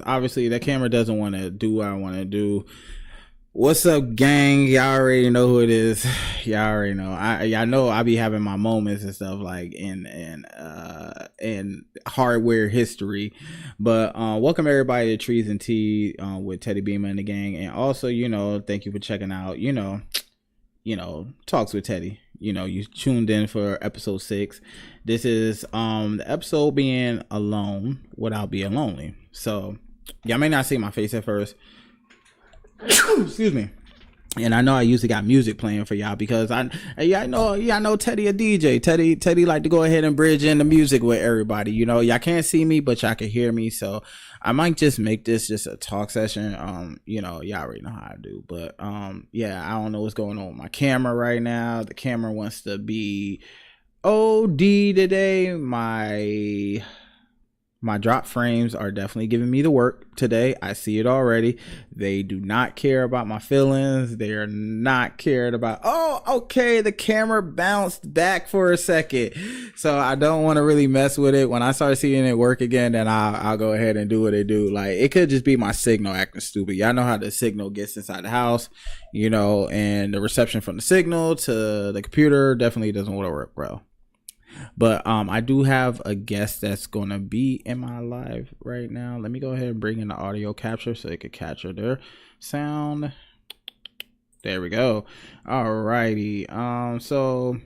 obviously that camera doesn't want to do what I want to do. What's up, gang? Y'all already know who it is. Y'all already know. Y'all know I be having my moments and stuff like in hardware history. But welcome everybody to Trees and Tea with Teddy Beema and the gang. And also, thank you for checking out, Talks with Teddy. You tuned in for episode 6. This is the episode being alone without being lonely. So y'all may not see my face at first. Excuse me. And I know I usually got music playing for y'all because I know Teddy a DJ. Teddy like to go ahead and bridge in the music with everybody. Y'all can't see me, but y'all can hear me. So I might just make this just a talk session. Y'all already know how I do. But yeah, I don't know what's going on with my camera right now. The camera wants to be OD today. My drop frames are definitely giving me the work today. I see it already. They do not care about my feelings. They are not cared about. Oh, okay. The camera bounced back for a second. So I don't want to really mess with it. When I start seeing it work again, then I'll go ahead and do what they do. Like, it could just be my signal acting stupid. Y'all know how the signal gets inside the house, and the reception from the signal to the computer definitely doesn't want to work, bro. But I do have a guest that's gonna be in my live right now. Let me go ahead and bring in the audio capture so it could capture their sound. There we go. Alrighty. So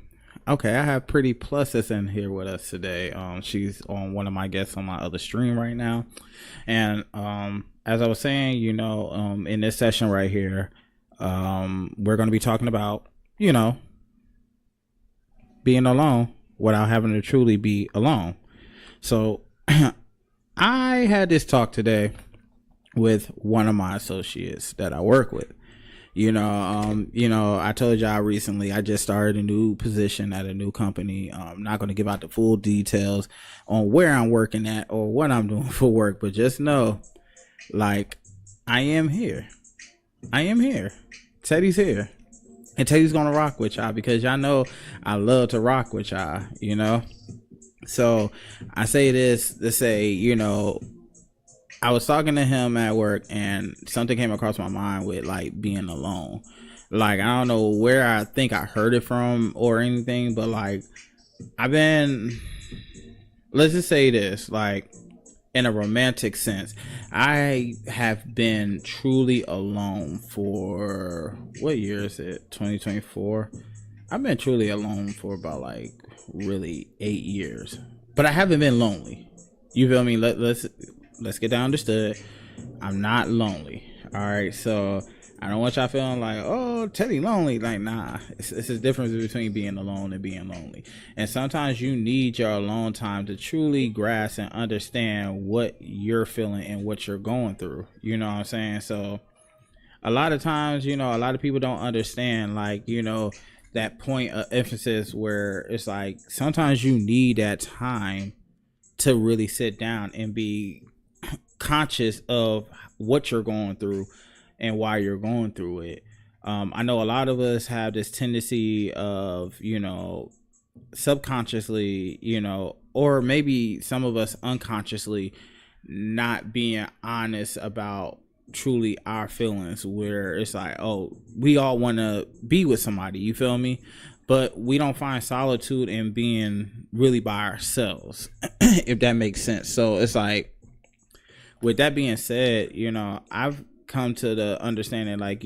okay, I have Pretty Plus that's in here with us today. She's on one of my guests on my other stream right now. And as I was saying, in this session right here, we're gonna be talking about, being alone without having to truly be alone. So I had this talk today with one of my associates that I work with. I told y'all recently I just started a new position at a new company. I'm not going to give out the full details on where I'm working at or what I'm doing for work, but just know, like, I am here. Teddy's here. And Teddy's gonna rock with y'all because y'all know I love to rock with y'all, So I say this to say, I was talking to him at work and something came across my mind with like being alone. Like, I don't know where I think I heard it from or anything, but like let's just say this, like, in a romantic sense, I have been truly alone for, what year is it? 2024. I've been truly alone for about like really 8 years, but I haven't been lonely. You feel me? Let's get that understood. I'm not lonely. All right. So I don't want y'all feeling like, oh, Teddy lonely. Like, nah, it's a difference between being alone and being lonely. And sometimes you need your alone time to truly grasp and understand what you're feeling and what you're going through. You know what I'm saying? So a lot of times, a lot of people don't understand, like, that point of emphasis where it's like, sometimes you need that time to really sit down and be conscious of what you're going through and why you're going through it. I know a lot of us have this tendency of, subconsciously, or maybe some of us unconsciously not being honest about truly our feelings, where it's like, oh, we all want to be with somebody, you feel me? But we don't find solitude in being really by ourselves, if that makes sense. So it's like, with that being said, I've come to the understanding, like,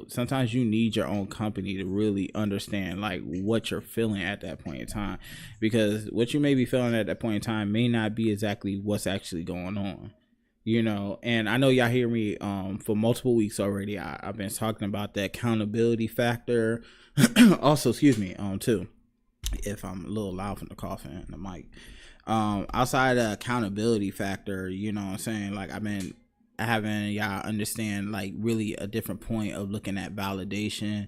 sometimes you need your own company to really understand like what you're feeling at that point in time, because what you may be feeling at that point in time may not be exactly what's actually going on, and I know y'all hear me for multiple weeks already. I've been talking about the accountability factor. Also, excuse me, too, if I'm a little loud from the coughing and the mic. Outside the accountability factor, what I'm saying, like, I've been having y'all understand like really a different point of looking at validation,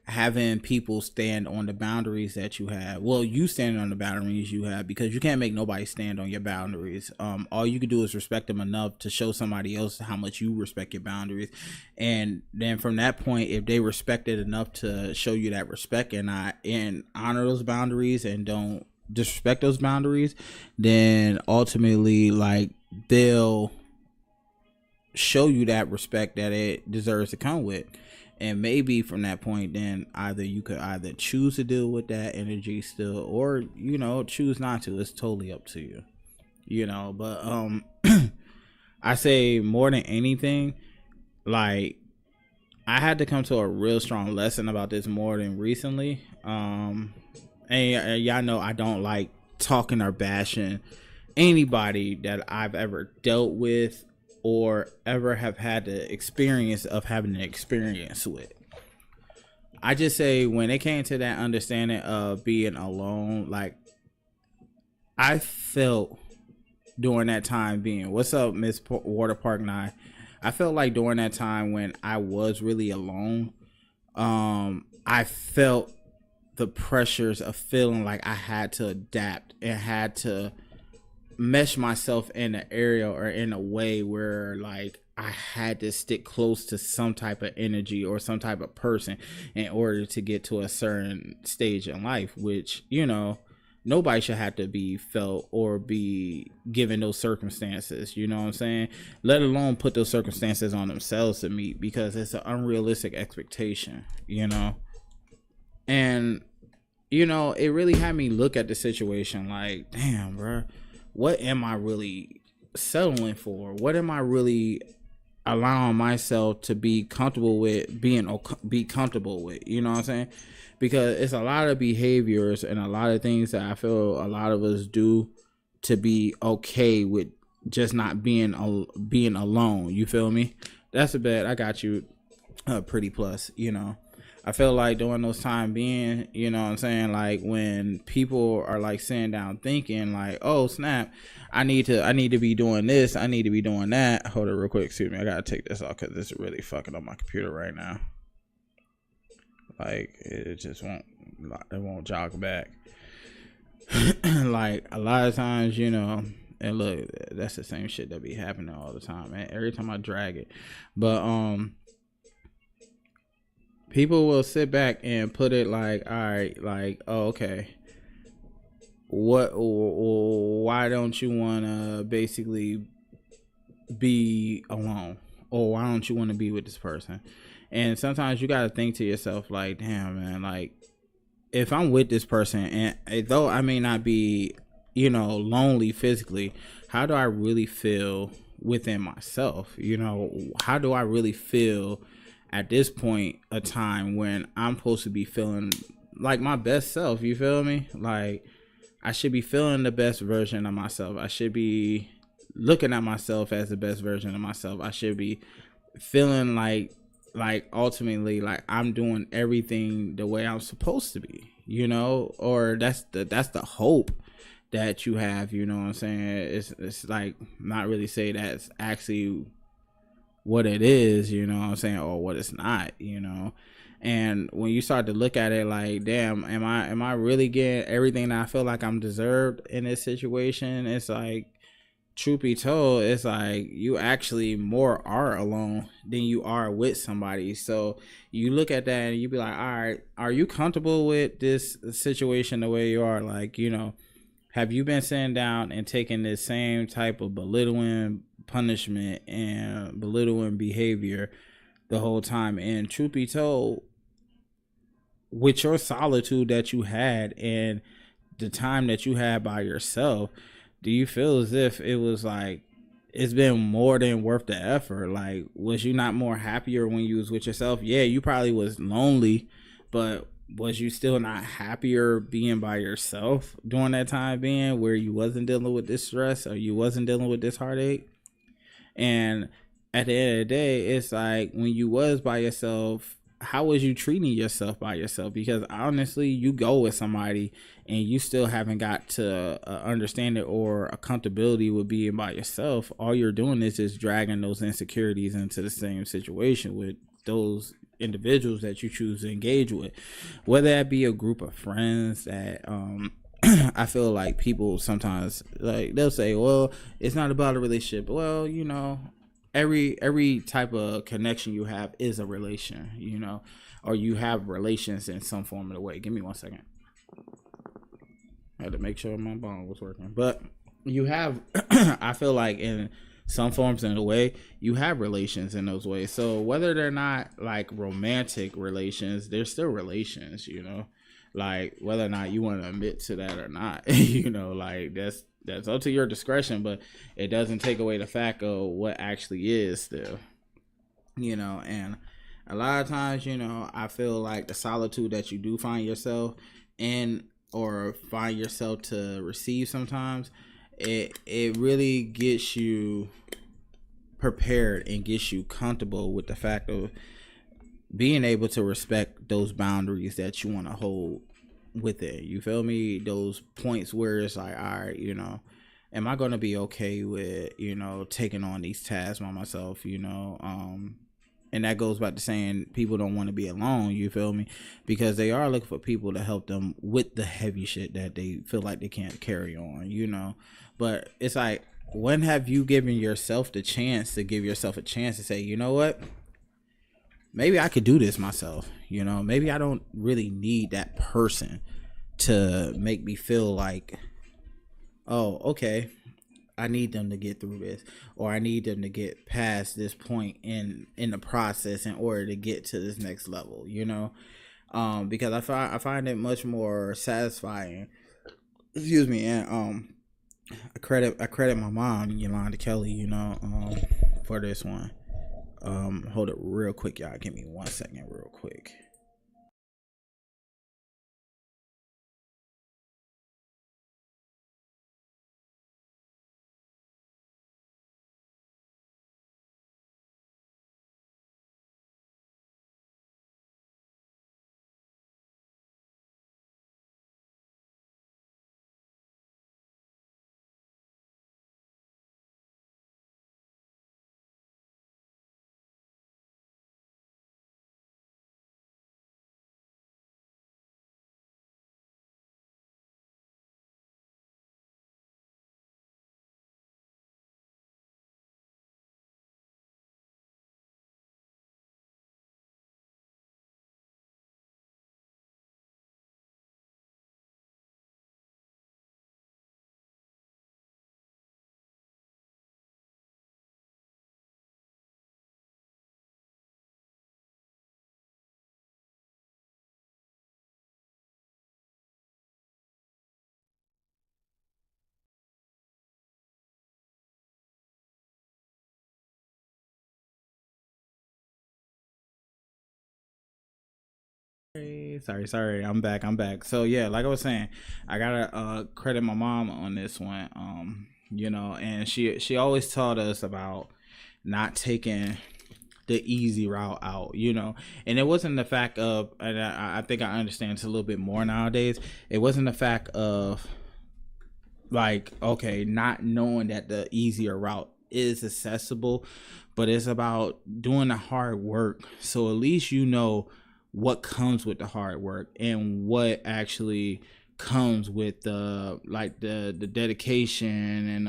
having people stand on the boundaries that you have. Well, you standing on the boundaries you have, because you can't make nobody stand on your boundaries. All you can do is respect them enough to show somebody else how much you respect your boundaries, and then from that point, if they respect it enough to show you that respect and honor those boundaries and don't disrespect those boundaries, then ultimately, like, they'll show you that respect that it deserves to come with. And maybe from that point, then either you could either choose to deal with that energy still, or choose not to. It's totally up to you. But I say more than anything, like, I had to come to a real strong lesson about this more than recently. And y'all know I don't like talking or bashing anybody that I've ever dealt with or ever have had the experience of having an experience with. I just say when it came to that understanding of being alone, like, I felt during that time being, what's up, Miss Water Park 9? I felt like during that time when I was really alone, I felt the pressures of feeling like I had to adapt and had to mesh myself in an area or in a way where, like, I had to stick close to some type of energy or some type of person in order to get to a certain stage in life, which, nobody should have to be felt or be given those circumstances, you know what I'm saying? Let alone put those circumstances on themselves to meet, because it's an unrealistic expectation, And, it really had me look at the situation like, damn, bro, what am I really settling for? What am I really allowing myself to be comfortable with be comfortable with, you know what I'm saying? Because it's a lot of behaviors and a lot of things that I feel a lot of us do to be okay with just not being alone. You feel me? That's a bet. I got you. Pretty plus, I feel like during those time being, you know what I'm saying, like, when people are like sitting down thinking like, oh snap, I need to be doing this, I need to be doing that. Hold it real quick, excuse me, I gotta take this off because this is really fucking up my computer right now. Like, it just won't jog back. Like, a lot of times, and look, that's the same shit that be happening all the time, man. Every time I drag it. But people will sit back and put it like, all right, like, oh, okay, why don't you want to basically be alone, or why don't you want to be with this person? And sometimes you got to think to yourself like, damn, man, like, if I'm with this person, and though I may not be, lonely physically, how do I really feel within myself? How do I really feel at this point of time when I'm supposed to be feeling like my best self? You feel me? Like, I should be feeling the best version of myself. I should be looking at myself as the best version of myself. I should be feeling like ultimately like I'm doing everything the way I'm supposed to be, or that's the hope that you have, you know what I'm saying? It's like, not really say that's actually what it is, you know what I'm saying, or what it's not, And when you start to look at it like, damn, am I really getting everything that I feel like I'm deserved in this situation? It's like, truth be told, it's like you actually more are alone than you are with somebody. So you look at that and you be like, all right, are you comfortable with this situation the way you are? Like, have you been sitting down and taking this same type of belittling punishment and belittling behavior the whole time? And truth be told, with your solitude that you had and the time that you had by yourself, do you feel as if it was like it's been more than worth the effort? Like, was you not more happier when you was with yourself? Yeah, you probably was lonely, but was you still not happier being by yourself during that time being where you wasn't dealing with this stress or you wasn't dealing with this heartache? And at the end of the day, it's like, when you was by yourself, how was you treating yourself by yourself? Because honestly, you go with somebody and you still haven't got to understand it or a comfortability with being by yourself. All you're doing is just dragging those insecurities into the same situation with those individuals that you choose to engage with, whether that be a group of friends that I feel like people sometimes, like, they'll say, well, it's not about a relationship. Well, every type of connection you have is a relation, or you have relations in some form of the way. Give me 1 second. I had to make sure my bone was working. But you have I feel like in some forms in a way you have relations in those ways. So whether they're not like romantic relations, they're still relations, like whether or not you want to admit to that or not, like that's up to your discretion, but it doesn't take away the fact of what actually is still, and a lot of times, I feel like the solitude that you do find yourself in or find yourself to receive sometimes, it really gets you prepared and gets you comfortable with the fact of being able to respect those boundaries that you want to hold with it. You feel me? Those points where it's like, all right, am I going to be okay with, taking on these tasks by myself, and that goes back to saying people don't want to be alone, you feel me? Because they are looking for people to help them with the heavy shit that they feel like they can't carry on. But it's like, when have you given yourself the chance to give yourself a chance to say, you know what? Maybe I could do this myself. Maybe I don't really need that person to make me feel like, oh, okay, I need them to get through this, or I need them to get past this point in the process in order to get to this next level, because I find it much more satisfying. Excuse me, and I credit my mom, Yolanda Kelly, for this one. Hold it real quick, y'all. Give me 1 second, real quick. Sorry. I'm back. So yeah, like I was saying, I gotta credit my mom on this one. And she always taught us about not taking the easy route out, and it wasn't the fact of, and I think I understand it's a little bit more nowadays. It wasn't the fact of like, okay, not knowing that the easier route is accessible, but it's about doing the hard work, so at least what comes with the hard work and what actually comes with the dedication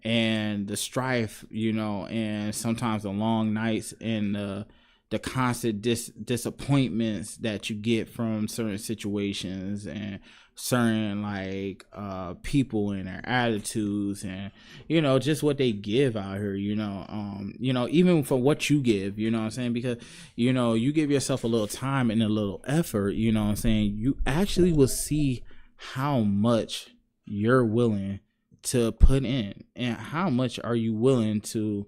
and the strife, and sometimes the long nights and the constant disappointments that you get from certain situations and certain people and their attitudes, and just what they give out here, even for what you give, what I'm saying, because you give yourself a little time and a little effort, what I'm saying, you actually will see how much you're willing to put in and how much are you willing to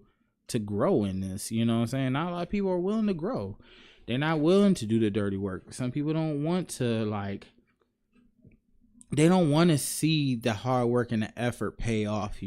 grow in this, what I'm saying. Not a lot of people are willing to grow. They're not willing to do the dirty work. Some people don't want to they don't want to see the hard work and the effort pay off.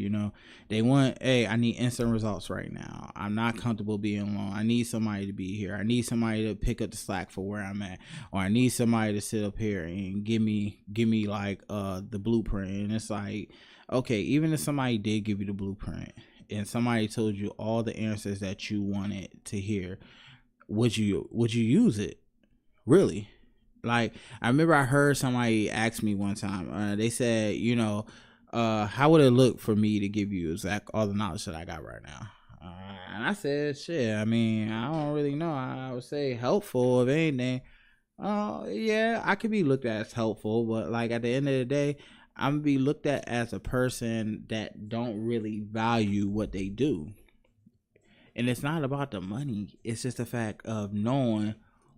They want, hey, I need instant results right now. I'm not comfortable being alone. I need somebody to be here. I need somebody to pick up the slack for where I'm at, or I need somebody to sit up here and give me the blueprint. And it's like, okay, even if somebody did give you the blueprint and somebody told you all the answers that you wanted to hear, would you use it? Really? Like, I remember I heard somebody ask me one time, they said, how would it look for me to give you exact all the knowledge that I got right now? And I said, shit, I mean, I don't really know. I would say helpful, if anything. Yeah, I could be looked at as helpful, but like at the end of the day, I'm gonna be looked at as a person that don't really value what they do. And it's not about the money. It's just the fact of knowing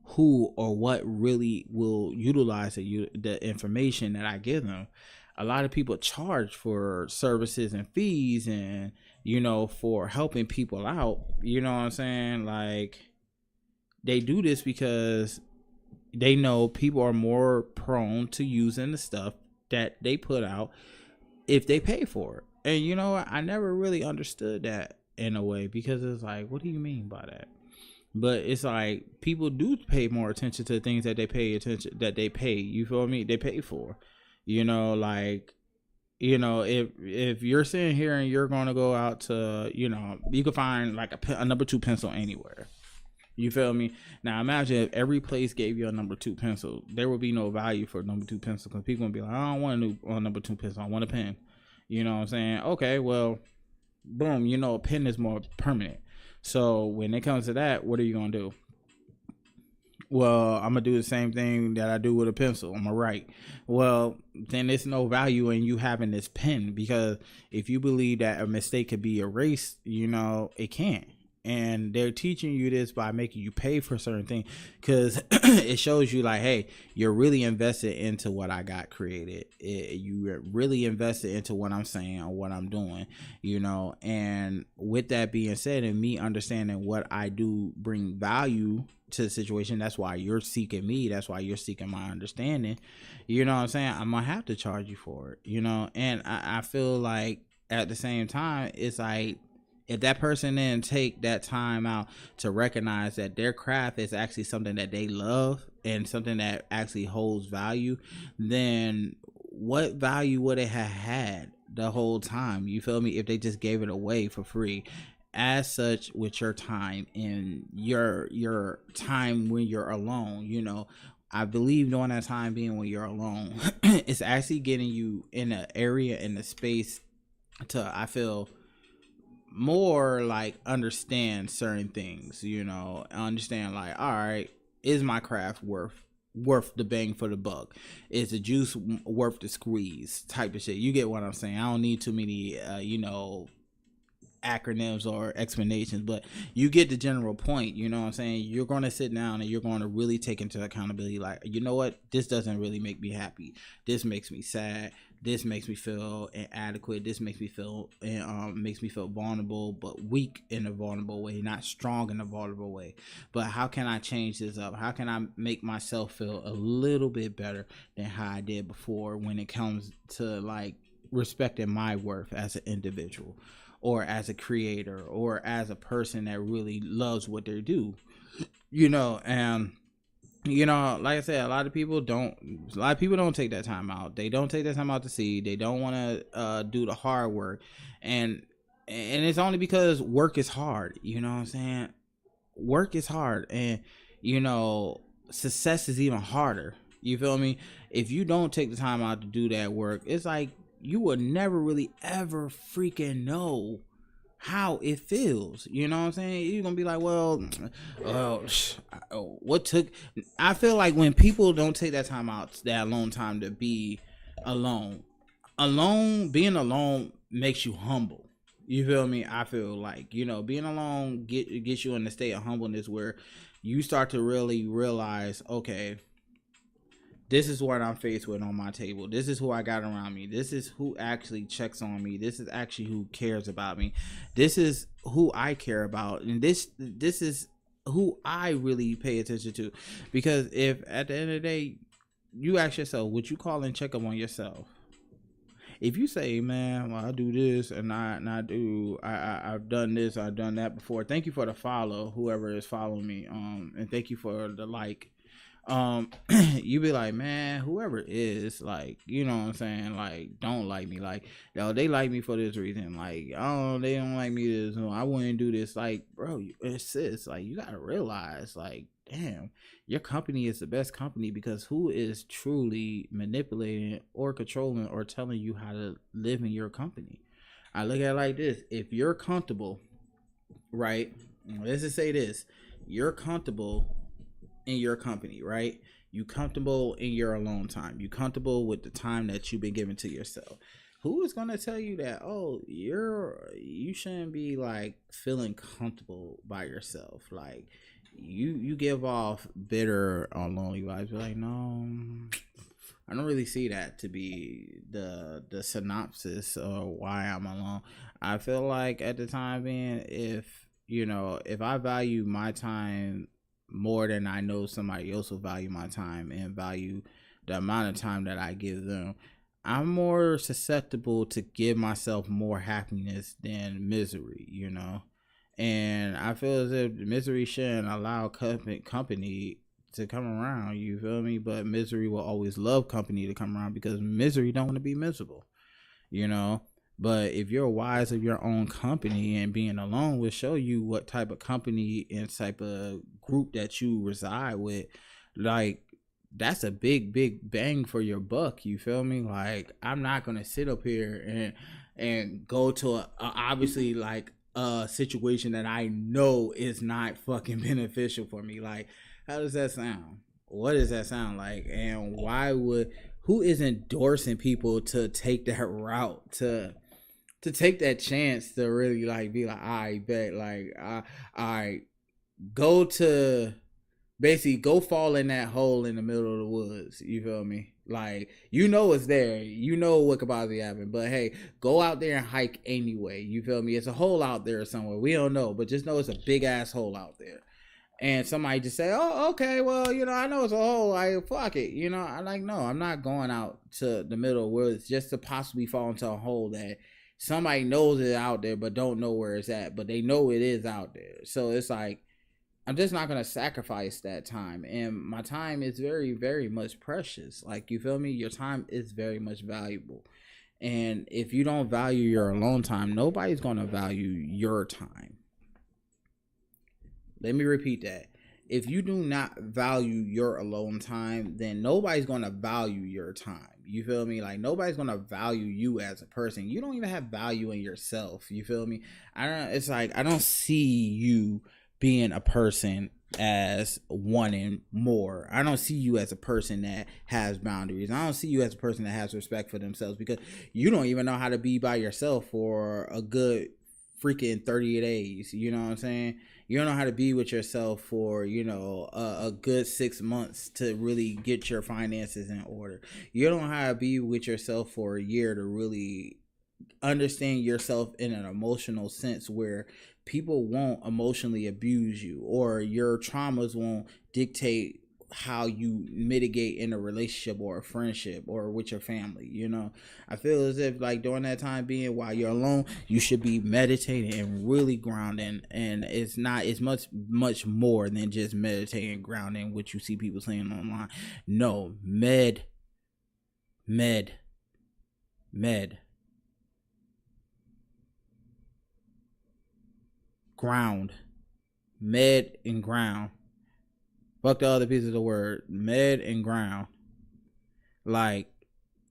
who or what really will utilize the information that I give them. A lot of people charge for services and fees and, for helping people out. You know what I'm saying? Like, they do this because they know people are more prone to using the stuff that they put out if they pay for it. And I never really understood that in a way, because it's like, what do you mean by that? But it's like people do pay more attention to things that they pay. You feel me? They pay for. Like, if you're sitting here and you're going to go out to, you can find like a number 2 pencil anywhere. You feel me? Now imagine if every place gave you a number 2 pencil, there would be no value for number 2 pencil, because people would be like, I don't want a number 2 pencil, I want a pen. You know what I'm saying? Okay, well, boom, a pen is more permanent. So when it comes to that, what are you gonna do? Well, I'm gonna do the same thing that I do with a pencil. I'm gonna write. Well, then there's no value in you having this pen, because if you believe that a mistake could be erased, it can't. And they're teaching you this by making you pay for certain things, because it shows you like, hey, you're really invested into what I got created. You really invested into what I'm saying or what I'm doing, and with that being said, and me understanding what I do bring value to the situation, that's why you're seeking me, that's why you're seeking my understanding. You know what I'm saying? I'm gonna have to charge you for it, and I feel like at the same time, it's like, if that person didn't take that time out to recognize that their craft is actually something that they love and something that actually holds value, then what value would it have had the whole time? You feel me? If they just gave it away for free. As such, with your time and your time when you're alone, I believe during that time being when you're alone, it's actually getting you in an area, in a space to, I feel, more like understand certain things, understand like, all right, is my craft worth the bang for the buck? Is the juice worth the squeeze type of shit? You get what I'm saying? I don't need too many acronyms or explanations, but you get the general point. You know what I'm saying? You're going to sit down and you're going to really take into accountability, like, you know what, this doesn't really make me happy, this makes me sad, this makes me feel inadequate, this makes me feel vulnerable, but weak in a vulnerable way, not strong in a vulnerable way. But how can I change this up? How can I make myself feel a little bit better than how I did before, when it comes to like respecting my worth as an individual, or as a creator, or as a person that really loves what they do, and like I said, a lot of people don't take that time out. They don't take that time out to see. They don't want to do the hard work, and it's only because work is hard. You know what I'm saying? Work is hard, and success is even harder. You feel me? If you don't take the time out to do that work, it's like you will never really ever freaking know how it feels. You know what I'm saying? You're gonna be like, well, what took? I feel like when people don't take that time out, that alone time to be alone, being alone makes you humble. You feel me? I feel like, being alone gets you in a state of humbleness where you start to really realize, okay, this is what I'm faced with on my table. This is who I got around me. This is who actually checks on me. This is actually who cares about me. This is who I care about. And this is who I really pay attention to. Because if at the end of the day, you ask yourself, would you call and check up on yourself? If you say, man, well, I do this and I've done this, I've done that before. Thank you for the follow, whoever is following me. And thank you for the like. You be like, man, whoever is, like, you know what I'm saying, like, don't like me, like, yo, they like me for this reason, like, oh, they don't like me this, no, I wouldn't do this, like, bro, it's like, you gotta realize, like, damn, your company is the best company, because who is truly manipulating or controlling or telling you how to live in your company? I look at it like this: if you're comfortable, right, let's just say this, you're comfortable in your company, right? You comfortable in your alone time. You comfortable with the time that you've been giving to yourself. Who is gonna tell you that? Oh, you shouldn't be like feeling comfortable by yourself. Like you give off bitter or lonely vibes. You're like, no, I don't really see that to be the synopsis or why I'm alone. I feel like at the time being, if I value my time more than I know somebody else will value my time and value the amount of time that I give them, I'm more susceptible to give myself more happiness than misery. And I feel as if misery shouldn't allow company to come around, you feel me? But misery will always love company to come around because misery don't want to be miserable, you know? But if you're wise of your own company, and being alone will show you what type of company and type of group that you reside with, like that's a big bang for your buck, you feel me? Like I'm not gonna sit up here and go to a obviously like a situation that I know is not fucking beneficial for me. Like how does that sound? What does that sound like? And who is endorsing people to take that route, to take that chance to really like be like, I bet, like I go to basically go fall in that hole in the middle of the woods. You feel me? Like it's there. You know what could possibly happen. But hey, go out there and hike anyway. You feel me? It's a hole out there somewhere. We don't know, but just know it's a big ass hole out there. And somebody just say, oh, okay, well, I know it's a hole. Like, fuck it. I'm like, no, I'm not going out to the middle of the woods just to possibly fall into a hole that somebody knows is out there but don't know where it's at, but they know it is out there. So it's like, I'm just not going to sacrifice that time. And my time is very, very much precious. Like, you feel me? Your time is very much valuable. And if you don't value your alone time, nobody's going to value your time. Let me repeat that. If you do not value your alone time, then nobody's going to value your time. You feel me? Like nobody's going to value you as a person. You don't even have value in yourself. You feel me? It's like I don't see you being a person as wanting more. I don't see you as a person that has boundaries. I don't see you as a person that has respect for themselves, because you don't even know how to be by yourself for a good freaking 30 days. You know what I'm saying? You don't know how to be with yourself for, a good 6 months to really get your finances in order. You don't know how to be with yourself for a year to really understand yourself in an emotional sense where people won't emotionally abuse you, or your traumas won't dictate how you mitigate in a relationship or a friendship or with your family. I feel as if like during that time being while you're alone, you should be meditating and really grounding. And it's much more than just meditating, grounding, which you see people saying online. No, med ground, med and ground. Fuck the other pieces of the word. Med and ground. Like,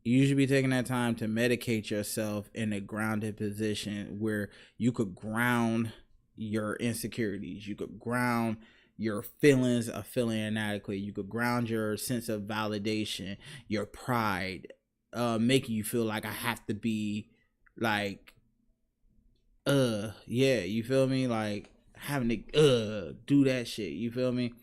you should be taking that time to medicate yourself in a grounded position where you could ground your insecurities. You could ground your feelings of feeling inadequate. You could ground your sense of validation, your pride, making you feel like I have to be like, yeah, you feel me? Like having to do that shit. You feel me?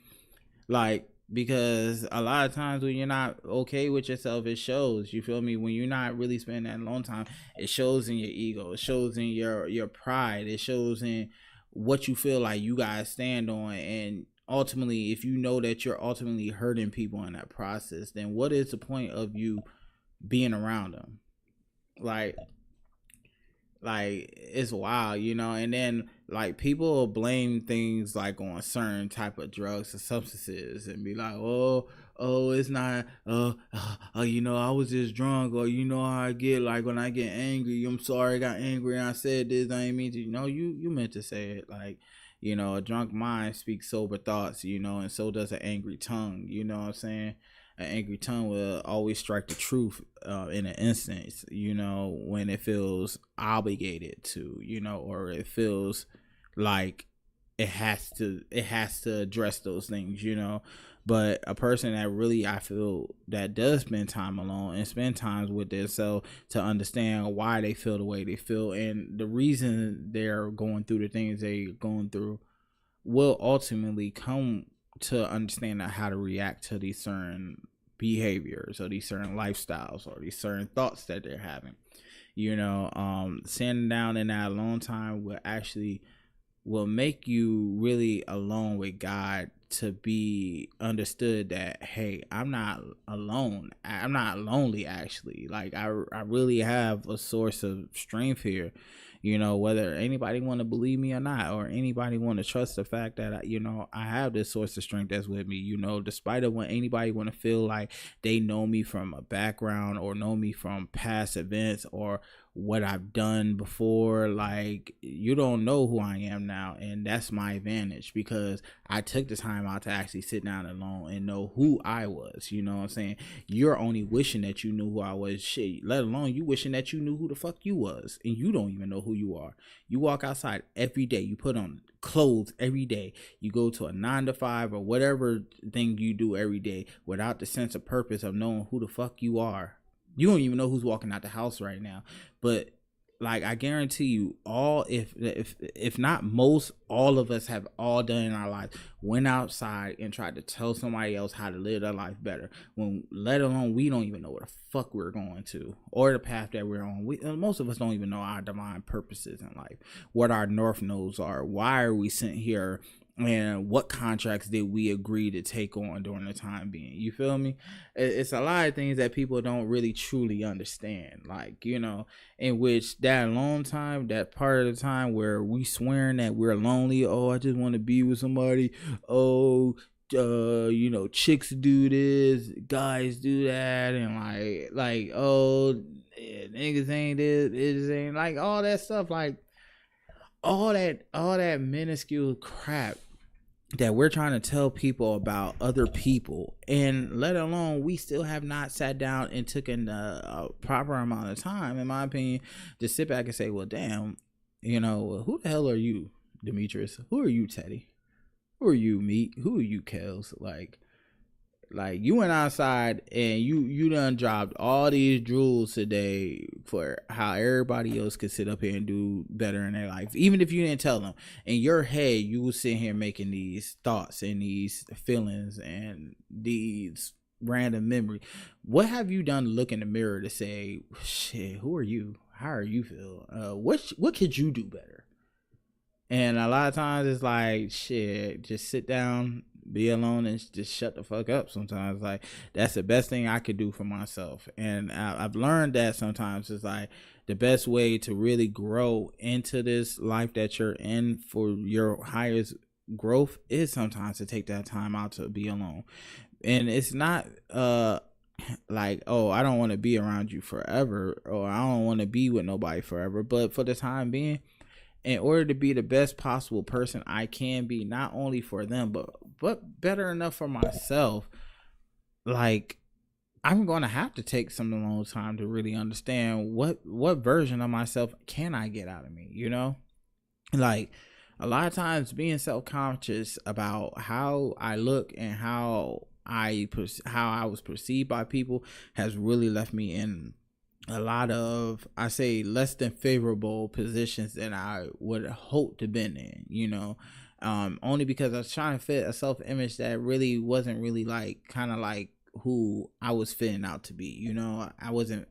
Like, because a lot of times when you're not okay with yourself, it shows. You feel me? When you're not really spending that long time, it shows in your ego. It shows in your pride. It shows in what you feel like you guys stand on. And ultimately, if you know that you're ultimately hurting people in that process, then what is the point of you being around them? Like it's wild, and then like people will blame things like on certain type of drugs or substances and be like, oh, it's not I was just drunk, or how I get like when I get angry, I'm sorry I got angry and I said this, I ain't mean to. You meant to say it. Like, a drunk mind speaks sober thoughts, and so does an angry tongue. You know what I'm saying? An angry tongue will always strike the truth in an instance, when it feels obligated to, or it feels like it has to address those things, But a person that really, I feel, that does spend time alone and spend times with themselves to understand why they feel the way they feel and the reason they're going through the things they're going through, will ultimately come to understand how to react to these certain behaviors or these certain lifestyles or these certain thoughts that they're having. Sitting down in that alone time will make you really alone with God, to be understood that, hey, I'm not alone. I'm not lonely, actually. Like, I really have a source of strength here, whether anybody want to believe me or not, or anybody want to trust the fact that I have this source of strength that's with me, despite of when anybody want to feel like they know me from a background or know me from past events or what I've done before. Like, you don't know who I am now, and that's my advantage, because I took the time out to actually sit down alone and know who I was. You know what I'm saying? You're only wishing that you knew who I was, shit, let alone you wishing that you knew who the fuck you was, and you don't even know who you are. You walk outside every day, you put on clothes every day, you go to a 9 to 5 or whatever thing you do every day without the sense of purpose of knowing who the fuck you are. You don't even know who's walking out the house right now. But like, I guarantee you, all, if not most, all of us have all done in our lives, went outside and tried to tell somebody else how to live their life better, when let alone we don't even know where the fuck we're going to, or the path that we're on. Most of us don't even know our divine purposes in life, what our north nodes are, why are we sent here, and what contracts did we agree to take on during the time being. You feel me? It's a lot of things that people don't really truly understand, like, in which that alone time, that part of the time where we swearing that we're lonely, oh, I just want to be with somebody, oh, chicks do this, guys do that, and like oh, niggas ain't this, it ain't, like, all that stuff, like all that minuscule crap that we're trying to tell people about other people, and let alone we still have not sat down and taken a proper amount of time, in my opinion, to sit back and say, well, damn, who the hell are you, Demetrius? Who are you, Teddy? Who are you, Meat? Who are you, Kels? Like you went outside and you done dropped all these jewels today for how everybody else could sit up here and do better in their life. Even if you didn't tell them, in your head, you was sitting here making these thoughts and these feelings and these random memory. What have you done to look in the mirror to say, shit, who are you? How are you feel? What could you do better? And a lot of times it's like, shit, just sit down, be alone, and just shut the fuck up sometimes. Like, that's the best thing I could do for myself. And I've learned that sometimes it's like the best way to really grow into this life that you're in for your highest growth is sometimes to take that time out to be alone. And it's not like, oh, I don't want to be around you forever, or I don't want to be with nobody forever, but for the time being, in order to be the best possible person I can be, not only for them, but better enough for myself, like, I'm going to have to take some alone time to really understand what version of myself can I get out of me, Like, a lot of times being self-conscious about how I look and how I was perceived by people has really left me in a lot of, I say, less than favorable positions than I would hope to been in, only because I was trying to fit a self-image that really wasn't really like kind of like who I was fitting out to be. I wasn't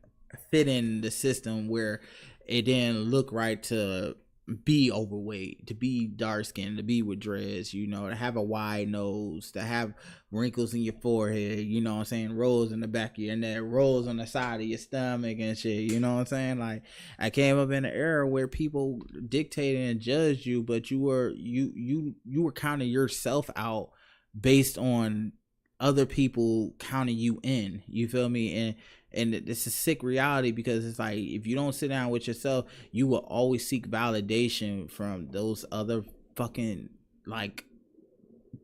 fitting the system where it didn't look right to be overweight, to be dark skinned, to be with dreads, to have a wide nose, to have wrinkles in your forehead, what I'm saying, rolls in the back of your neck, rolls on the side of your stomach and shit, what I'm saying? Like, I came up in an era where people dictated and judged you, but you were counting yourself out based on other people counting you in, you feel me? And it's a sick reality, because it's like, if you don't sit down with yourself, you will always seek validation from those other fucking like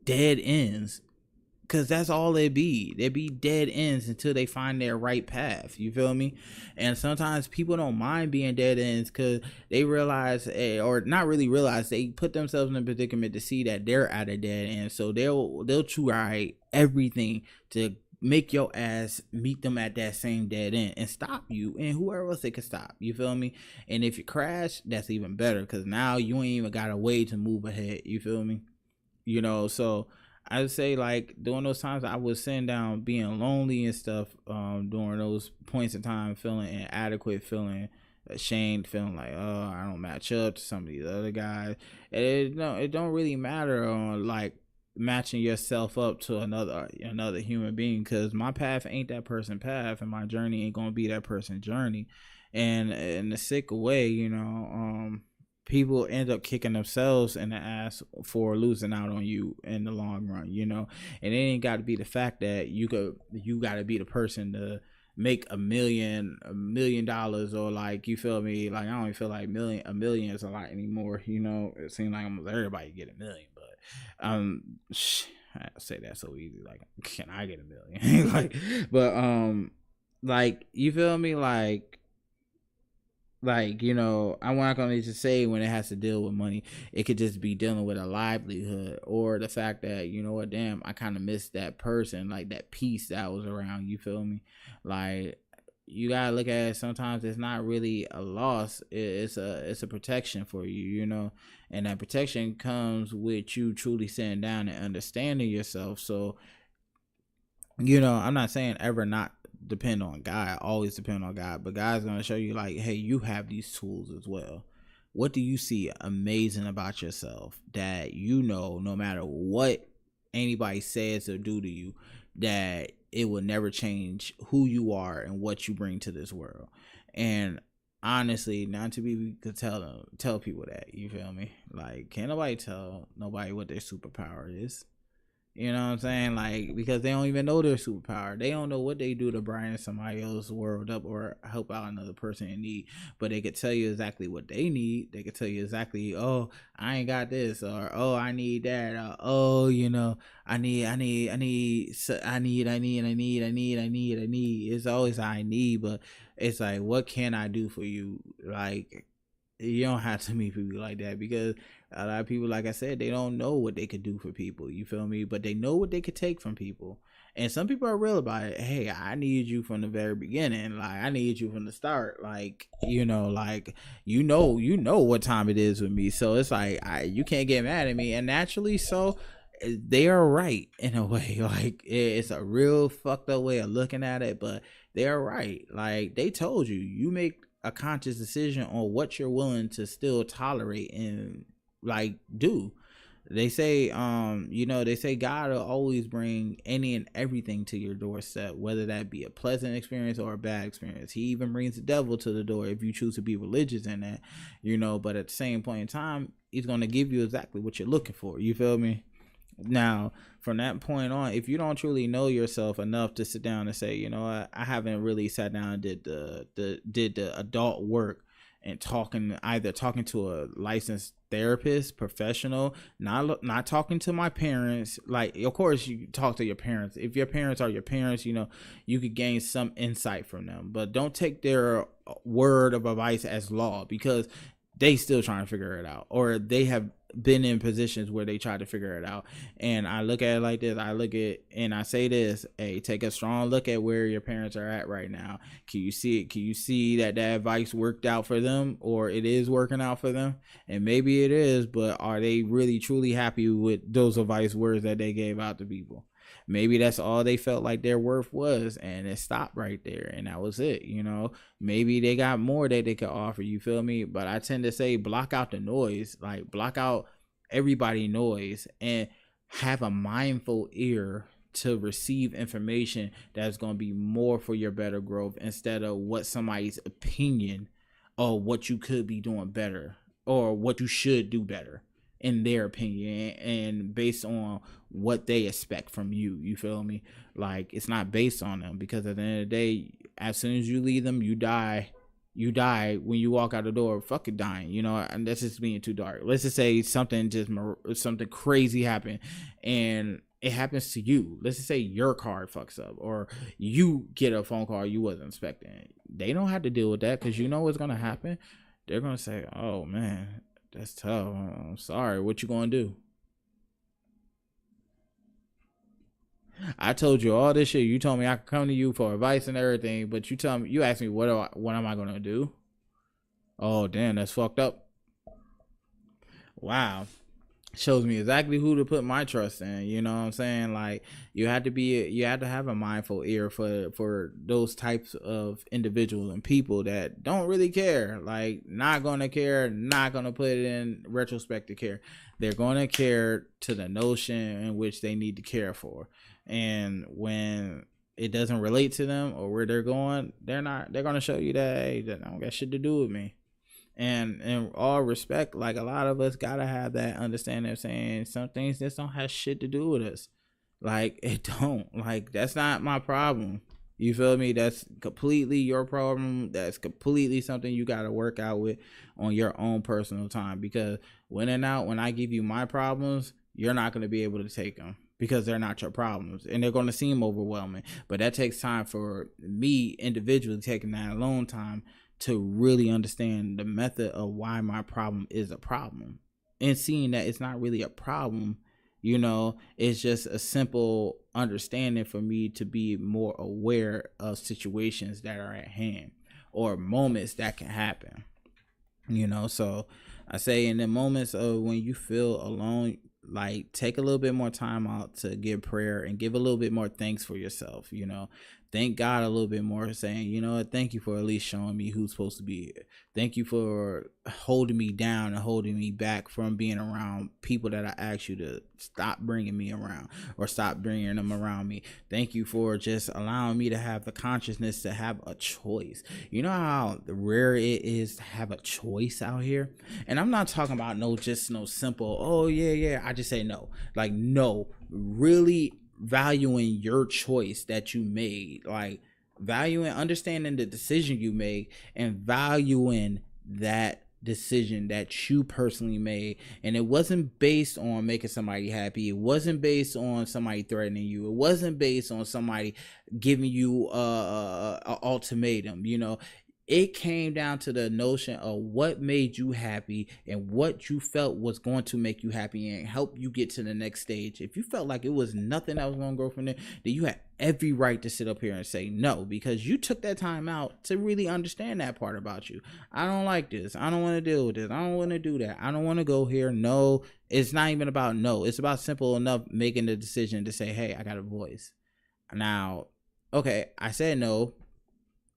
dead ends Cause that's all they be. They be dead ends until they find their right path. You feel me? And sometimes people don't mind being dead ends because they realize, or not really realize, they put themselves in a predicament to see that they're at a dead end. So they'll try everything to make your ass meet them at that same dead end and stop you and whoever else they can stop. You feel me? And if you crash, that's even better because now you ain't even got a way to move ahead. You feel me? So I would say like during those times I was sitting down being lonely and stuff, during those points in time, feeling inadequate, feeling ashamed, feeling like, oh, I don't match up to some of these other guys. And it don't really matter on like matching yourself up to another human being, because my path ain't that person path and my journey ain't gonna be that person's journey. And in a sick way, people end up kicking themselves in the ass for losing out on you in the long run, and it ain't got to be the fact that you got to be the person to make $1 million, or like, you feel me, like I don't even feel like a million is a lot anymore. It seems like almost everybody get a million, but I say that so easy, like, can I get a million? Like, you feel me, I'm not gonna just say when it has to deal with money, it could just be dealing with a livelihood, or the fact that, what, damn, I kind of missed that person, like that peace that was around. You feel me? Like, you gotta look at it, sometimes it's not really a loss, it's a protection for you, and that protection comes with you truly sitting down and understanding yourself. So, I'm not saying ever not depend on God, always depend on God, but God's going to show you like, hey, you have these tools as well. What do you see amazing about yourself that no matter what anybody says or do to you, that it will never change who you are and what you bring to this world? And honestly, not to be, we could tell people that, you feel me? Like, can't nobody tell nobody what their superpower is. You know what I'm saying? Like, because they don't even know their superpower. They don't know what they do to brighten somebody else's world up or help out another person in need. But they could tell you exactly what they need. They could tell you exactly, oh, I ain't got this, or oh, I need that, or oh, I need. It's always I need, but it's like, what can I do for you? Like, you don't have to meet people like that, because a lot of people, like I said, they don't know what they could do for people. You feel me? But they know what they could take from people. And some people are real about it. Hey, I need you from the very beginning. Like, I need you from the start. Like, like, what time it is with me. So it's like, you can't get mad at me. And naturally, so they are right in a way. Like, it's a real fucked up way of looking at it, but they are right. Like, they told you, you make a conscious decision on what you're willing to still tolerate and like do. They say God will always bring any and everything to your doorstep, whether that be a pleasant experience or a bad experience. He even brings the devil to the door if you choose to be religious in that, but at the same point in time, he's going to give you exactly what you're looking for. You feel me? Now, from that point on, if you don't truly know yourself enough to sit down and say, I haven't really sat down and did the adult work and talking to a licensed therapist, professional, not talking to my parents. Like, of course you talk to your parents. If your parents are your parents, you could gain some insight from them, but don't take their word of advice as law, because they still trying to figure it out, or they have been in positions where they try to figure it out. And I look at it like this. I say this, hey, take a strong look at where your parents are at right now. Can you see it? Can you see that advice worked out for them, or it is working out for them? And maybe it is, but are they really truly happy with those advice words that they gave out to people? Maybe that's all they felt like their worth was, and it stopped right there, and that was it. Maybe they got more that they could offer. You feel me? But I tend to say, block out the noise, like block out everybody noise, and have a mindful ear to receive information that's going to be more for your better growth, instead of what somebody's opinion or what you could be doing better or what you should do better in their opinion, and based on what they expect from you. You feel me? Like, it's not based on them, because at the end of the day, as soon as you leave them, you die. When you walk out the door, fucking dying, and that's just being too dark. Let's just say something crazy happened, and it happens to you. Let's just say your car fucks up, or you get a phone call you wasn't expecting. They don't have to deal with that, because you know what's gonna happen. They're gonna say, "Oh man, that's tough. I'm sorry. What you gonna do?" I told you all this shit. You told me I could come to you for advice and everything, but you asked me what am I gonna do? Oh damn, that's fucked up. Wow. Shows me exactly who to put my trust in. You know what I'm saying? Like, you had to have a mindful ear for those types of individuals and people that don't really care. Like, not gonna care, not gonna put it in retrospect to care. They're gonna care to the notion in which they need to care for. And when it doesn't relate to them or where they're going, they're gonna show you that, hey, that don't got shit to do with me. And in all respect, like, a lot of us gotta have that understanding of saying some things just don't have shit to do with us. Like, it don't. Like, that's not my problem. You feel me? That's completely your problem. That's completely something you gotta work out with on your own personal time. Because when in out, when I give you my problems, you're not gonna be able to take them, because they're not your problems and they're going to seem overwhelming. But that takes time for me individually, taking that alone time to really understand the method of why my problem is a problem, and seeing that it's not really a problem. It's just a simple understanding for me to be more aware of situations that are at hand or moments that can happen. So I say, in the moments of when you feel alone, like, take a little bit more time out to give prayer and give a little bit more thanks for yourself. Thank God a little bit more, saying, thank you for at least showing me who's supposed to be here. Thank you for holding me down and holding me back from being around people that I asked you to stop bringing me around, or stop bringing them around me. Thank you for just allowing me to have the consciousness to have a choice. You know how rare it is to have a choice out here? And I'm not talking about no simple, oh yeah, I just say no. Like, no, really valuing your choice that you made, like valuing, understanding the decision you made, and valuing that decision that you personally made. And it wasn't based on making somebody happy. It wasn't based on somebody threatening you. It wasn't based on somebody giving you a ultimatum. It came down to the notion of what made you happy and what you felt was going to make you happy and help you get to the next stage. If you felt like it was nothing that was going to grow from there, then you had every right to sit up here and say no, because you took that time out to really understand that part about you. I don't like this. I don't want to deal with this. I don't want to do that. I don't want to go here. No, it's not even about no. It's about simple enough making the decision to say, hey, I got a voice. Now, okay, I said no.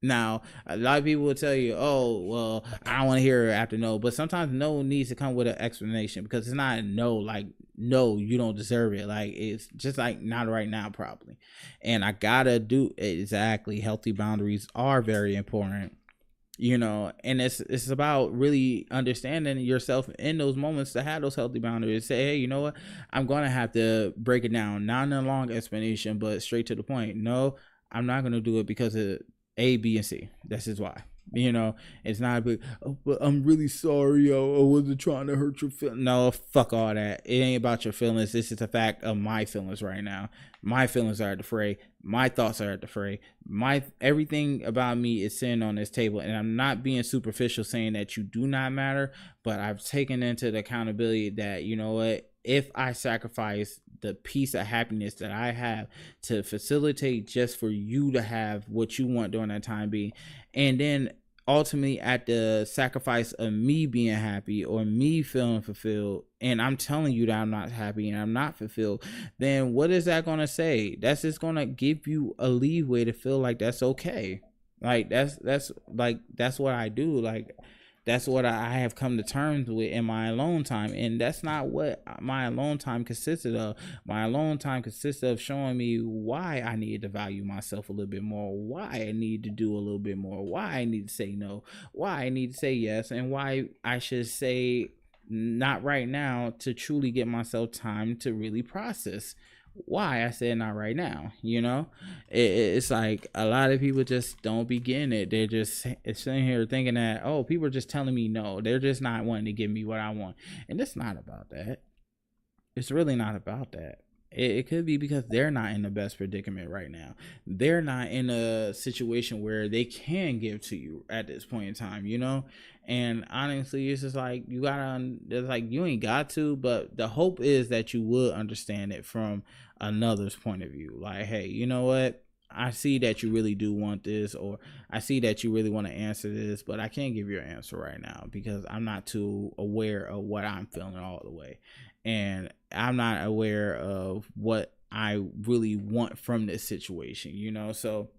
Now, a lot of people will tell you, oh, well, I don't want to hear it after no. But sometimes no needs to come with an explanation, because it's not no, like, no, you don't deserve it. Like, it's just like, not right now, probably. And I gotta do exactly. Healthy boundaries are very important. And it's about really understanding yourself in those moments to have those healthy boundaries. Say, hey, you know what? I'm going to have to break it down. Not in a long explanation, but straight to the point. No, I'm not going to do it because of A, B, and C. This is why. It's not a big, oh, but I'm really sorry. I wasn't trying to hurt your feelings. No, fuck all that. It ain't about your feelings. This is a fact of my feelings right now. My feelings are at the fray. My thoughts are at the fray. Everything about me is sitting on this table, and I'm not being superficial saying that you do not matter, but I've taken into the accountability that, you know what, if I sacrifice the piece of happiness that I have to facilitate just for you to have what you want during that time being, and then ultimately at the sacrifice of me being happy or me feeling fulfilled, and I'm telling you that I'm not happy and I'm not fulfilled, then what is that going to say? That's just going to give you a leeway to feel like that's okay. Like, that's what I do. Like, that's what I have come to terms with in my alone time. And that's not what my alone time consisted of. My alone time consists of showing me why I need to value myself a little bit more, why I need to do a little bit more, why I need to say no, why I need to say yes, and why I should say not right now to truly get myself time to really process why I said not right now. It's like a lot of people just don't be getting it. They're just sitting here thinking that, oh, people are just telling me no, they're just not wanting to give me what I want. And it's not about that. It's really not about that. It could be because they're not in the best predicament right now. They're not in a situation where they can give to you at this point in time, you know? And honestly, it's just like you gotta, it's like you ain't got to, but the hope is that you would understand it from another's point of view. Like, hey, you know what? I see that you really do want this, or I see that you really want to answer this, but I can't give you an answer right now because I'm not too aware of what I'm feeling all the way. And I'm not aware of what I really want from this situation, you know? So,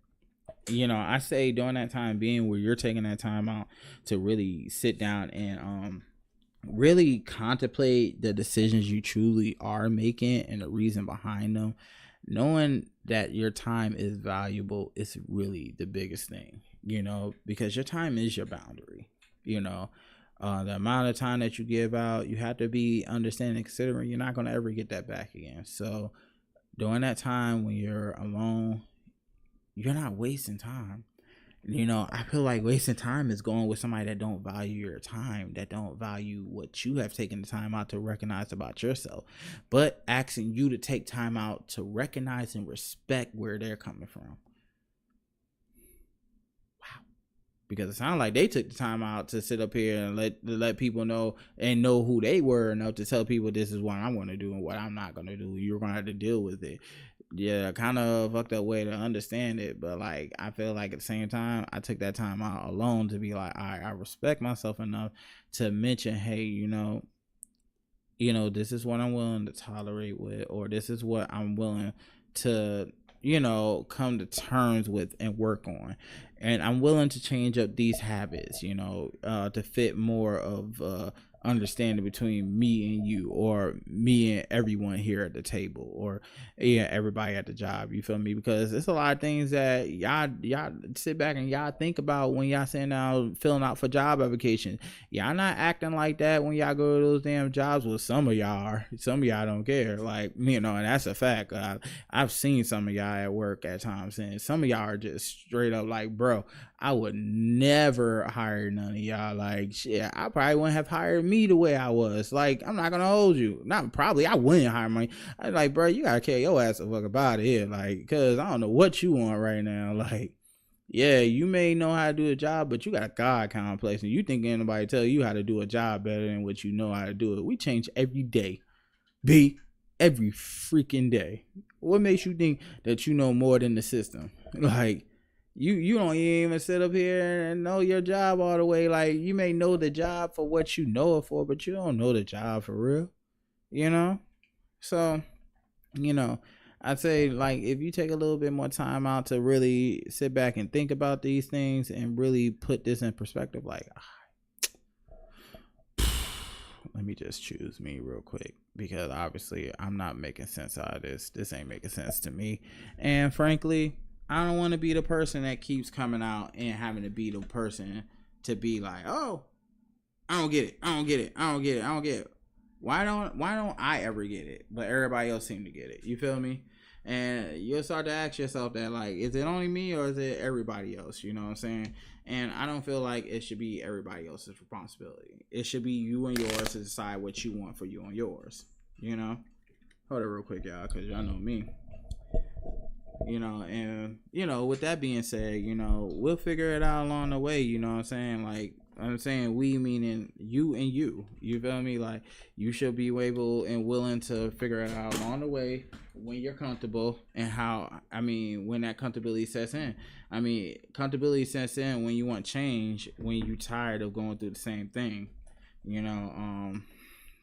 you know, I say during that time being where you're taking that time out to really sit down and really contemplate the decisions you truly are making and the reason behind them, knowing that your time is valuable is really the biggest thing, you know, because your time is your boundary, you know. The amount of time that you give out, you have to be understanding, considering you're not going to ever get that back again. So during that time when you're alone, you're not wasting time. You know, I feel like wasting time is going with somebody that don't value your time, that don't value what you have taken the time out to recognize about yourself, but asking you to take time out to recognize and respect where they're coming from. Because it sounds like they took the time out to sit up here and let people know and know who they were enough to tell people this is what I'm going to do and what I'm not going to do. You're going to have to deal with it. Yeah, kind of fucked up way to understand it, but like I feel like at the same time I took that time out alone to be like, I respect myself enough to mention, hey, this is what I'm willing to tolerate with, or this is what I'm willing to, come to terms with and work on. And I'm willing to change up these habits, to fit more of understanding between me and you, or me and everyone here at the table, or everybody at the job. You feel me? Because it's a lot of things that y'all sit back and y'all think about when y'all sitting down filling out for job applications. Y'all not acting like that when y'all go to those damn jobs. Well, some of y'all are. Some of y'all don't care. Like, and that's a fact. I've seen some of y'all at work at times, and some of y'all are just straight up like, bro, I would never hire none of y'all. Like, shit, I probably wouldn't have hired me the way I was. Like, I'm not gonna hold you. Not probably, I wouldn't hire me. I'm like, bro, you gotta carry your ass the fuck about it, like, cause I don't know what you want right now. Like, yeah, you may know how to do a job, but you got a God complex, and you think anybody tell you how to do a job better than what you know how to do it. We change every day, every freaking day. What makes you think that you know more than the system? Like, you don't even sit up here and know your job all the way. Like, you may know the job for what you know it for, but you don't know the job for real. So, I'd say, like, if you take a little bit more time out to really sit back and think about these things and really put this in perspective, like, let me just choose me real quick, because obviously I'm not making sense out of this. This ain't making sense to me. And frankly, I don't want to be the person that keeps coming out and having to be the person to be like, oh, I don't get it. I don't get it. I don't get it. I don't get it. Why don't I ever get it, but everybody else seem to get it? You feel me? And you'll start to ask yourself that, like, is it only me or is it everybody else? You know what I'm saying? And I don't feel like it should be everybody else's responsibility. It should be you and yours to decide what you want for you and yours. Hold it real quick, y'all, because y'all know me. And with that being said, we'll figure it out along the way. You know what I'm saying? Like, I'm saying we, meaning you and you feel me? Like, you should be able and willing to figure it out along the way when you're comfortable, and when that comfortability sets in. Comfortability sets in when you want change, when you're tired of going through the same thing.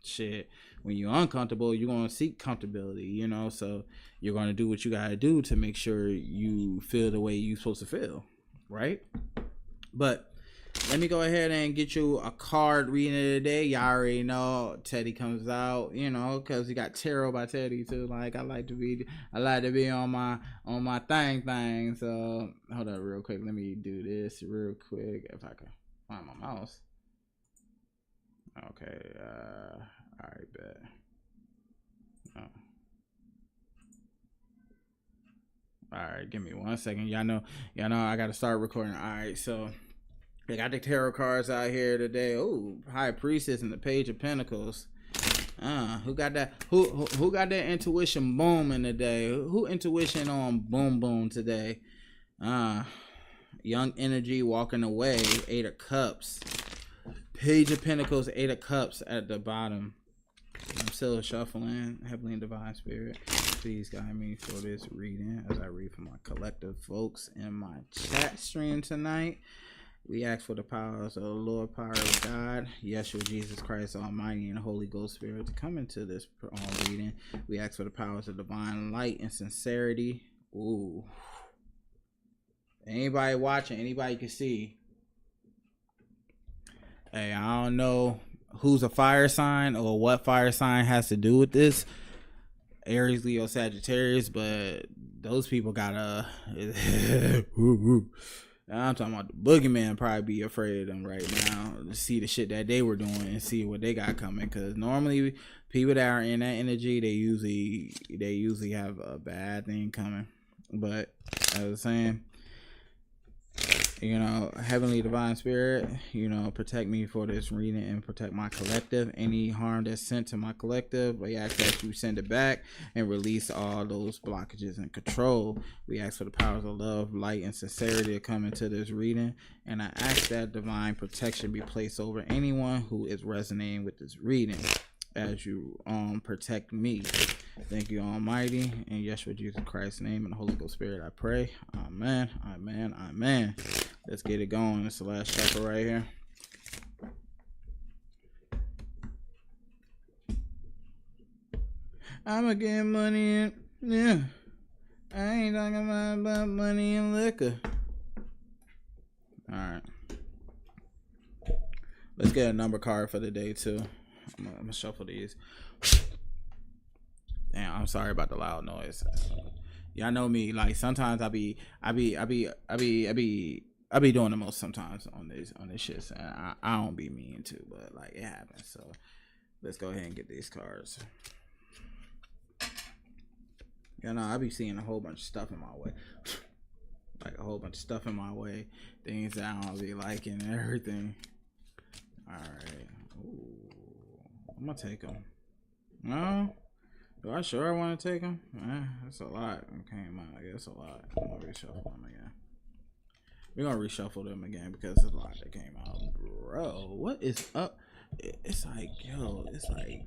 Shit, when you're uncomfortable, you're going to seek comfortability, so you're going to do what you got to do to make sure you feel the way you're supposed to feel, right? But let me go ahead and get you a card reading of the day. Y'all already know Teddy comes out, because he got Tarot by Teddy too. Like, I like to be on my thing. So hold up real quick. Let me do this real quick if I can find my mouse. Okay, all right, bet. Oh. All right, give me 1 second. Y'all know, I gotta start recording. All right, so they got the tarot cards out here today. Oh, High Priestess and the Page of Pentacles. Who got that? Who got that intuition booming today? Who intuition on boom boom today? Young energy walking away. 8 of Cups. Page of Pentacles. 8 of Cups at the bottom. I'm still shuffling. Heavenly and Divine Spirit, please guide me for this reading as I read for my collective folks in my chat stream tonight. We ask for the powers of the Lord, power of God, Yeshua, Jesus Christ Almighty, and Holy Ghost Spirit to come into this reading. We ask for the powers of divine light and sincerity. Ooh. Anybody watching, anybody can see. Hey, I don't know who's a fire sign or what fire sign has to do with this. Aries, Leo, Sagittarius, but those people gotta I'm talking about the boogeyman probably be afraid of them right now to see the shit that they were doing and see what they got coming. Because normally people that are in that energy, they usually have a bad thing coming. But as I was saying, Heavenly Divine Spirit, protect me for this reading and protect my collective. Any harm that's sent to my collective, we ask that you send it back and release all those blockages and control. We ask for the powers of love, light, and sincerity to come into this reading. And I ask that divine protection be placed over anyone who is resonating with this reading as you protect me. Thank you, Almighty, in Yeshua Jesus Christ's name and the Holy Ghost Spirit, I pray. Amen, amen, amen. Let's get it going. It's the last chapter right here. I'ma get money and yeah. I ain't talking about money and liquor. Alright. Let's get a number card for the day too. I'm gonna shuffle these. Damn, I'm sorry about the loud noise. Y'all know me. Like sometimes I be doing the most sometimes on this shit. And I don't be mean to, but like it happens. So let's go ahead and get these cards. I be seeing a whole bunch of stuff in my way. Like a whole bunch of stuff in my way. Things that I don't be liking and everything. Alright. I'm gonna take them. No? Do I sure want to take them? That's a lot. Okay, that's a lot. I'm gonna reshuffle them again. We're gonna reshuffle them again because there's a lot that came out. Bro, what is up? It's like, it's like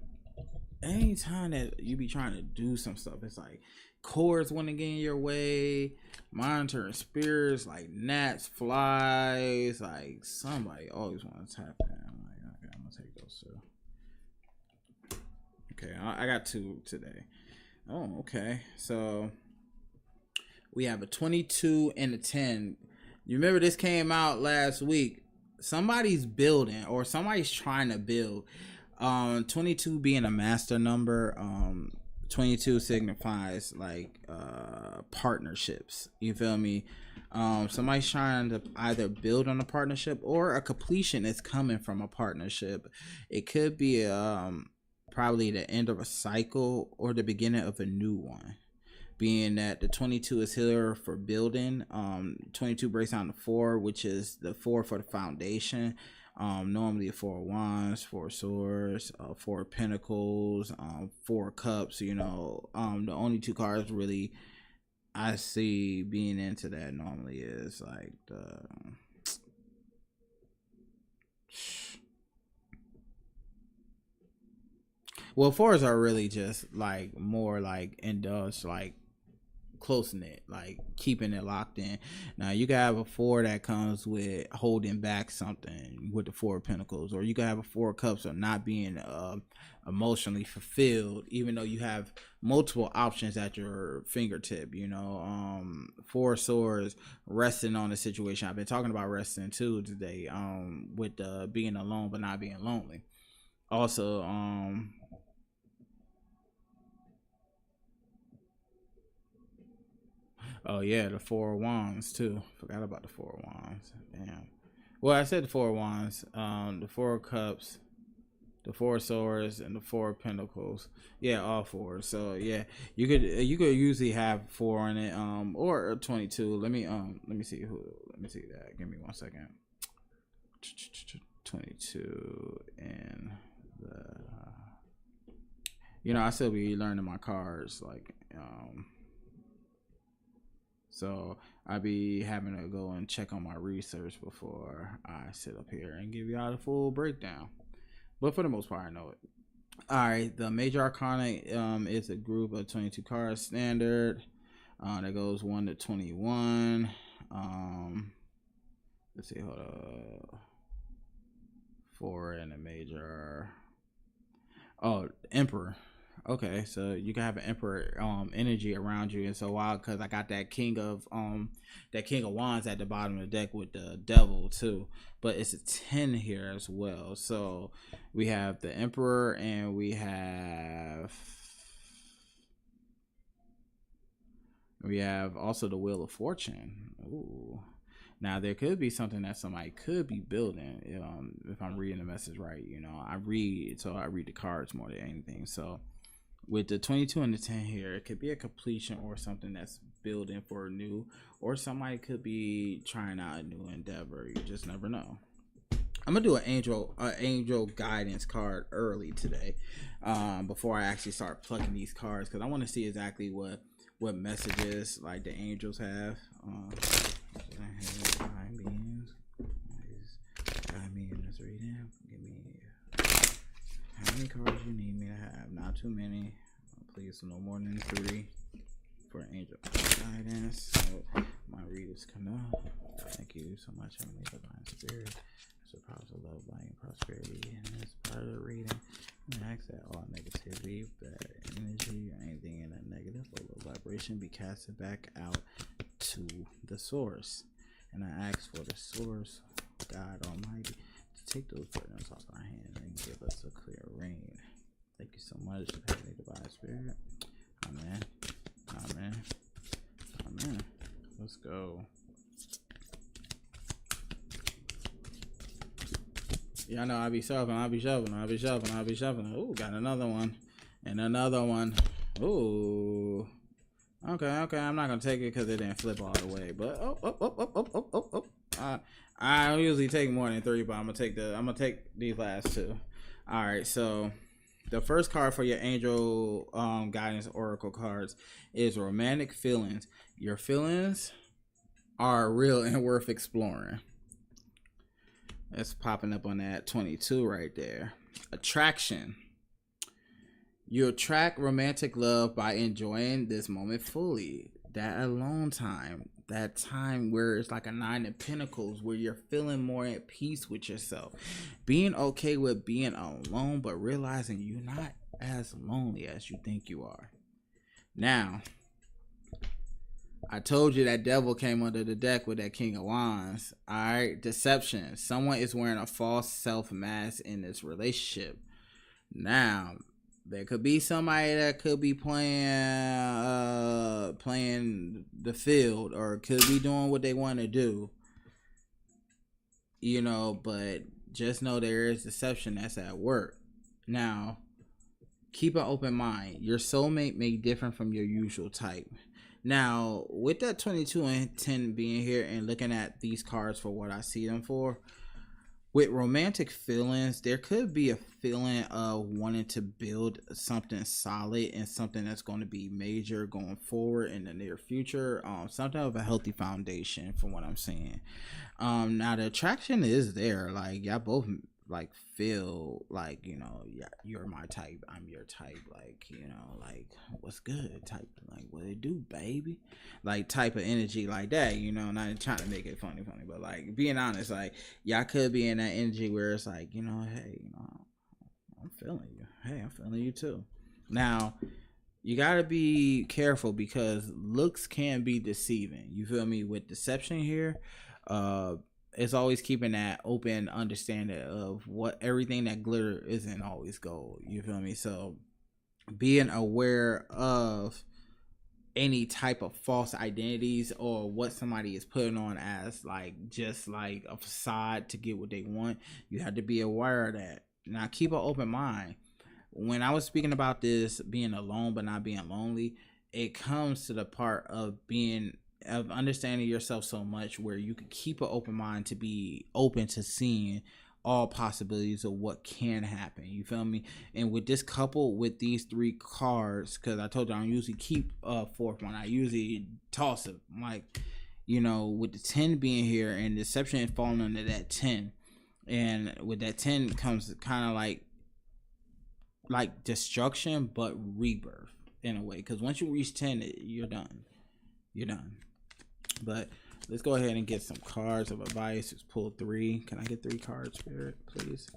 anytime that you be trying to do some stuff, it's like chords want to get in your way, monitoring spirits, like gnats, flies, like somebody always want to tap in. I'm like, okay, I'm gonna take those two. Okay, I got 2 today. Oh, okay. So we have a 22 and a 10. You remember this came out last week. Somebody's building or somebody's trying to build. 22 being a master number. 22 signifies like partnerships. You feel me? Somebody's trying to either build on a partnership or a completion is coming from a partnership. It could be probably the end of a cycle or the beginning of a new one, being that the 22 is here for building. 22 breaks down to 4, which is the 4 for the foundation. Normally a 4 of wands, 4 of swords, 4 of pentacles, 4 of cups. The only 2 cards really I see being into that normally is like the well, 4s are really just like more like indulged, like close knit, like keeping it locked in. Now you can have a 4 that comes with holding back something with the 4 of pentacles, or you can have a 4 of cups of not being emotionally fulfilled, even though you have multiple options at your fingertip. 4 of swords, resting on the situation. I've been talking about resting too today, with being alone but not being lonely. Also, oh yeah, the 4 of wands too. Forgot about the 4 of wands. Damn. Well, I said the 4 of wands, the 4 of cups, the 4 of swords, and the 4 of pentacles. Yeah, all 4. So yeah, you could usually have 4 on it, or 22. Let me see that. Give me 1 second. 22 and the I still be learning my cards, like, so I be having to go and check on my research before I sit up here and give y'all the full breakdown. But for the most part, I know it. All right, the major arcana is a group of 22 cards standard. That goes 1 to 21. Let's see, hold up. 4 and a major. Oh, Emperor. Okay, so you can have an Emperor energy around you, and so while because I got that King of Wands at the bottom of the deck with the Devil too, but it's a 10 here as well. So we have the Emperor and we have also the Wheel of Fortune. Ooh. Now there could be something that somebody could be building. If I'm reading the message right, I read the cards more than anything. So with the 22 and the 10 here, it could be a completion or something that's building for a new, or somebody could be trying out a new endeavor. You just never know. I'm gonna do an angel guidance card early today, before I actually start plucking these cards, because I want to see exactly what messages like the angels have. Guide me in this reading. Give me how many cards you need me to have. Not too many. Please, no more than 3 for angel guidance. So my readers come up. Thank you so much, Heavenly Divine Spirit. Surprise of love, light, and prosperity. And as part of the reading, I'm gonna ask that all negativity, bad energy, or anything in a negative or low vibration be casted back out to the source. And I ask for the source, God Almighty, to take those burdens off our hands and give us a clear reign. Thank you so much, Heavenly Divine Spirit. Amen. Amen. Amen. Let's go. Yeah, I know I be shuffling. Ooh, got another one. And another one. Ooh. Okay. I'm not gonna take it because it didn't flip all the way. But I usually take more than 3, but I'm gonna take these last 2. All right, so the first card for your angel guidance oracle cards is romantic feelings. Your feelings are real and worth exploring. That's popping up on that 22 right there. Attraction. You attract romantic love by enjoying this moment fully. That alone time. That time where it's like a 9 of Pentacles, where you're feeling more at peace with yourself. Being okay with being alone, but realizing you're not as lonely as you think you are. Now, I told you that Devil came under the deck with that King of Wands. All right, deception. Someone is wearing a false self mask in this relationship. Now, there could be somebody that could be playing the field, or could be doing what they want to do. But just know there is deception that's at work. Now, keep an open mind. Your soulmate may differ from your usual type. Now, with that 22 and 10 being here and looking at these cards for what I see them for, with romantic feelings, there could be a feeling of wanting to build something solid and something that's going to be major going forward in the near future. Something of a healthy foundation from what I'm seeing. Now the attraction is there. Like, y'all both like feel like, yeah, you're my type, I'm your type, like, like, what's good type, like, what it do, baby, like, type of energy like that, not trying to make it funny, but like, being honest, like, y'all could be in that energy where it's like, hey, I'm feeling you, hey, I'm feeling you too. Now, you gotta be careful because looks can be deceiving, you feel me, with deception here. It's always keeping that open understanding of what everything that glitter isn't always gold. You feel me? So being aware of any type of false identities or what somebody is putting on as like just like a facade to get what they want, you have to be aware of that. Now keep an open mind. When I was speaking about this being alone but not being lonely, it comes to the part of understanding yourself so much where you can keep an open mind to be open to seeing all possibilities of what can happen. You feel me? And with this couple with these three cards, because I told you I don't usually keep fourth one. I usually toss it. Like, with the 10 being here and deception is falling under that 10. And with that 10 comes kind of like destruction, but rebirth in a way. Because once you reach 10, you're done. You're done. But let's go ahead and get some cards of advice. Let's pull 3. Can I get 3 cards, Spirit, please?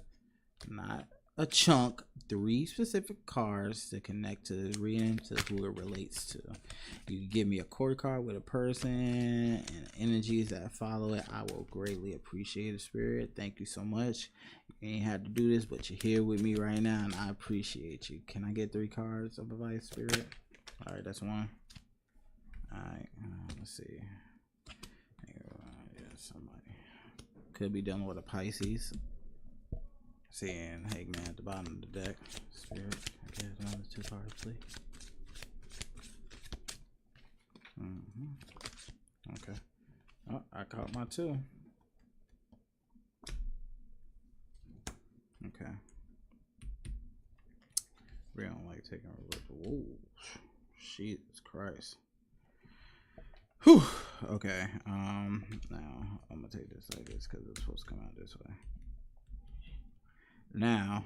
Not a chunk. 3 specific cards to connect to the reading, to who it relates to. You can give me a cord card with a person and energies that follow it. I will greatly appreciate it, Spirit. Thank you so much. You ain't had to do this, but you're here with me right now, and I appreciate you. Can I get 3 cards of advice, Spirit? All right, that's 1. All right, let's see. Somebody could be dealing with a Pisces. Seeing Hangman at the bottom of the deck. Spirit, I get another 2 cards, please. Okay. Oh, I caught my 2. Okay. We don't like taking a look. Whoa. Jesus Christ. Whew. Okay. Now I'm gonna take this like this because it's supposed to come out this way. Now,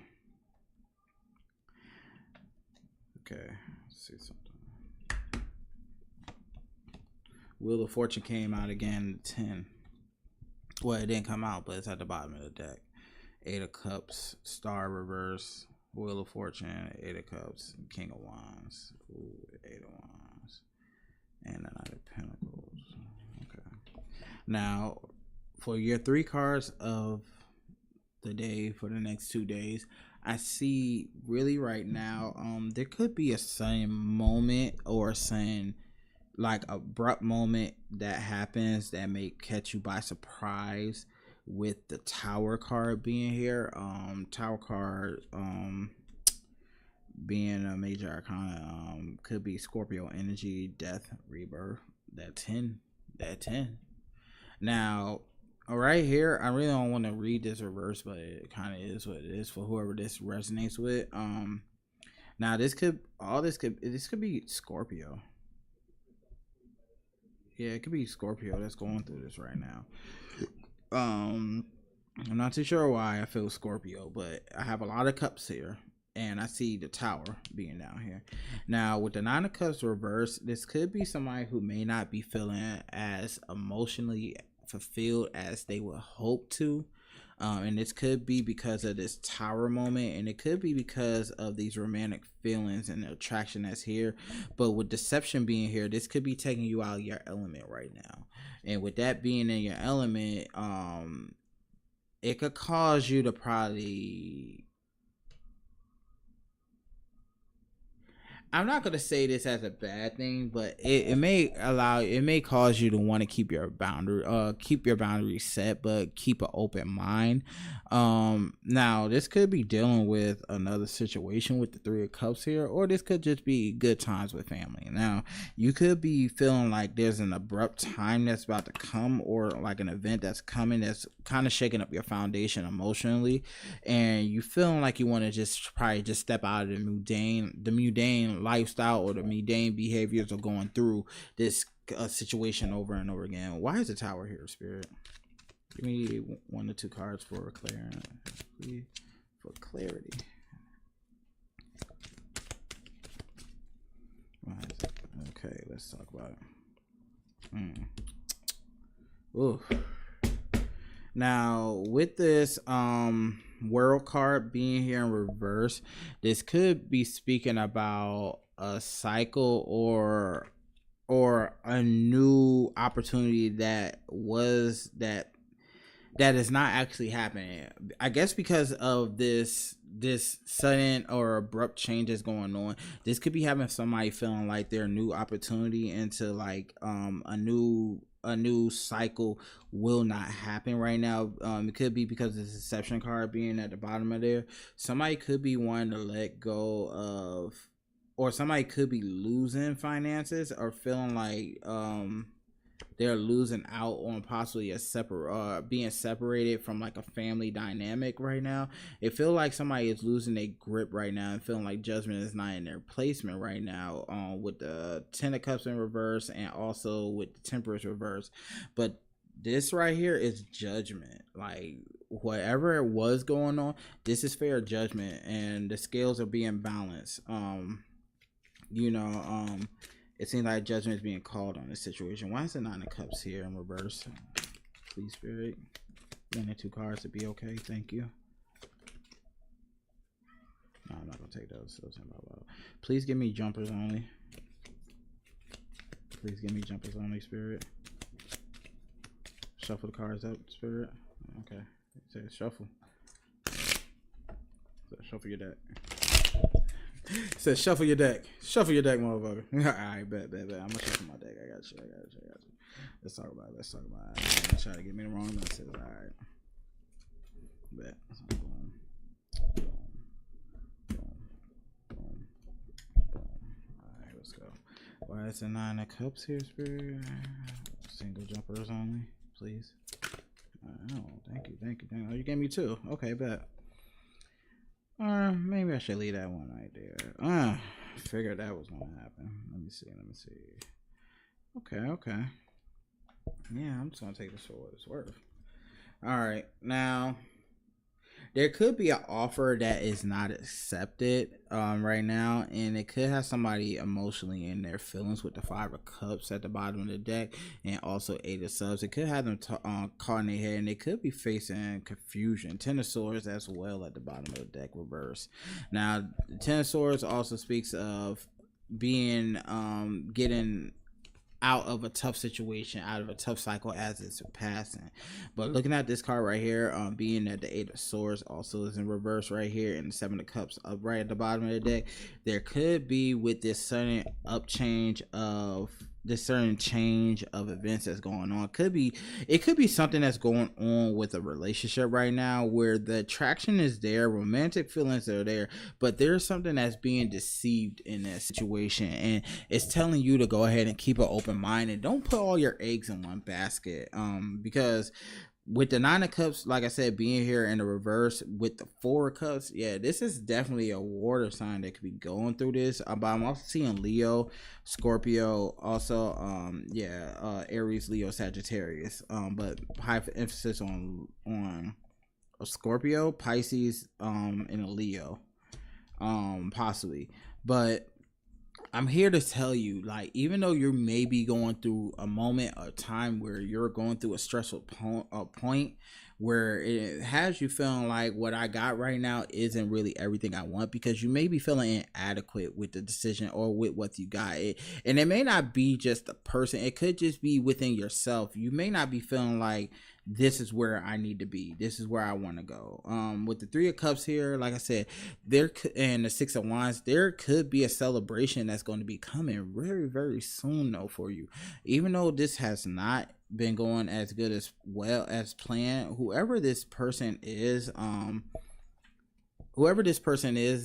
okay. Let's see something. Wheel of Fortune came out again. 10. Well, it didn't come out, but it's at the bottom of the deck. 8 of Cups, Star reverse, Wheel of Fortune, 8 of Cups, King of Wands, 8 of Wands, and the Knight of Pentacles. Okay. Now, for your 3 cards of the day for the next 2 days, I see really right now, there could be a sudden moment or a sudden like abrupt moment that happens that may catch you by surprise with the Tower card being here. Tower card being a major arcana, could be Scorpio energy, death, rebirth. That 10. Now, right here, I really don't want to read this reverse, but it kind of is what it is for whoever this resonates with. Now this could be Scorpio. Yeah, it could be Scorpio that's going through this right now. I'm not too sure why I feel Scorpio, but I have a lot of cups here, and I see the Tower being down here. Now, with the 9 of Cups reversed, this could be somebody who may not be feeling as emotionally fulfilled as they would hope to. And this could be because of this Tower moment, and it could be because of these romantic feelings and the attraction that's here. But with deception being here, this could be taking you out of your element right now. And with that being in your element, it could cause you to probably, I'm not gonna say this as a bad thing, but it may cause you to want to keep your boundaries set, but keep an open mind. Now this could be dealing with another situation with the 3 of Cups here, or this could just be good times with family. Now you could be feeling like there's an abrupt time that's about to come, or like an event that's coming that's kind of shaking up your foundation emotionally, and you feeling like you want to just probably just step out of the mundane lifestyle or the mundane behaviors of going through this situation over and over again. Why is the Tower here, Spirit? Give me 1 or 2 cards for clarity. Okay, let's talk about it. Ooh. Now with this World card being here in reverse, this could be speaking about a cycle or a new opportunity that is not actually happening. I guess because of this sudden or abrupt changes going on, this could be having somebody feeling like their new opportunity into like a new cycle will not happen right now. It could be because of the deception card being at the bottom of there. Somebody could be wanting to let go of, or somebody could be losing finances or feeling like they're losing out on possibly a separate being separated from like a family dynamic right now. It feels like somebody is losing their grip right now and feeling like judgment is not in their placement right now, with the Ten of Cups in reverse and also with the Temperance reverse. But this right here is judgment. Like whatever it was going on, this is fair judgment and the scales are being balanced. You know, it seems like judgment is being called on this situation. Why is the Nine of Cups here in reverse? Please, Spirit. 1 and 2 cards to be okay. Thank you. No, I'm not going to take those. Please give me jumpers only. Please give me jumpers only, Spirit. Shuffle the cards up, Spirit. Okay. It says shuffle. So shuffle your deck. It says shuffle your deck. Shuffle your deck, motherfucker. Alright, bet. I'm gonna shuffle my deck. I got you. Let's talk about it. I'm gonna try to get me the wrong message. Alright. Bet. Boom. Alright, let's go. Why is the 9 of Cups here, Spirit? Single jumpers only, please. Oh, thank you. Oh, you gave me 2. Okay, bet. Maybe I should leave that one right there. Figured that was gonna happen. Let me see. Okay. Yeah, I'm just gonna take this for what it's worth. All right, now there could be an offer that is not accepted right now, and it could have somebody emotionally in their feelings with the 5 of Cups at the bottom of the deck and also 8 of Subs. It could have them caught in their head, and they could be facing confusion. 10 of Swords as well at the bottom of the deck reverse. Now, the 10 of Swords also speaks of being getting out of a tough situation, out of a tough cycle as it's passing. But looking at this card right here, being that the 8 of Swords also is in reverse right here, and the 7 of Cups up right at the bottom of the deck, there could be with this certain change of events that's going on. It could be something that's going on with a relationship right now where the attraction is there, romantic feelings are there, but there's something that's being deceived in that situation, and it's telling you to go ahead and keep an open mind and don't put all your eggs in one basket, because with the 9 of Cups, like I said, being here in the reverse with the 4 of Cups, yeah, this is definitely a water sign that could be going through this. But I'm also seeing Leo, Scorpio, also, Aries, Leo, Sagittarius. But high emphasis on a Scorpio, Pisces, and a Leo, possibly. But I'm here to tell you, like, even though you may be going through a moment or time where you're going through a stressful point where it has you feeling like what I got right now isn't really everything I want, because you may be feeling inadequate with the decision or with what you got. And it may not be just the person. It could just be within yourself. You may not be feeling like this is where I need to be. This is where I want to go. With the 3 of Cups here, like I said, and the 6 of Wands, there could be a celebration that's going to be coming very, very soon though for you. Even though this has not been going as good as well as planned, whoever this person is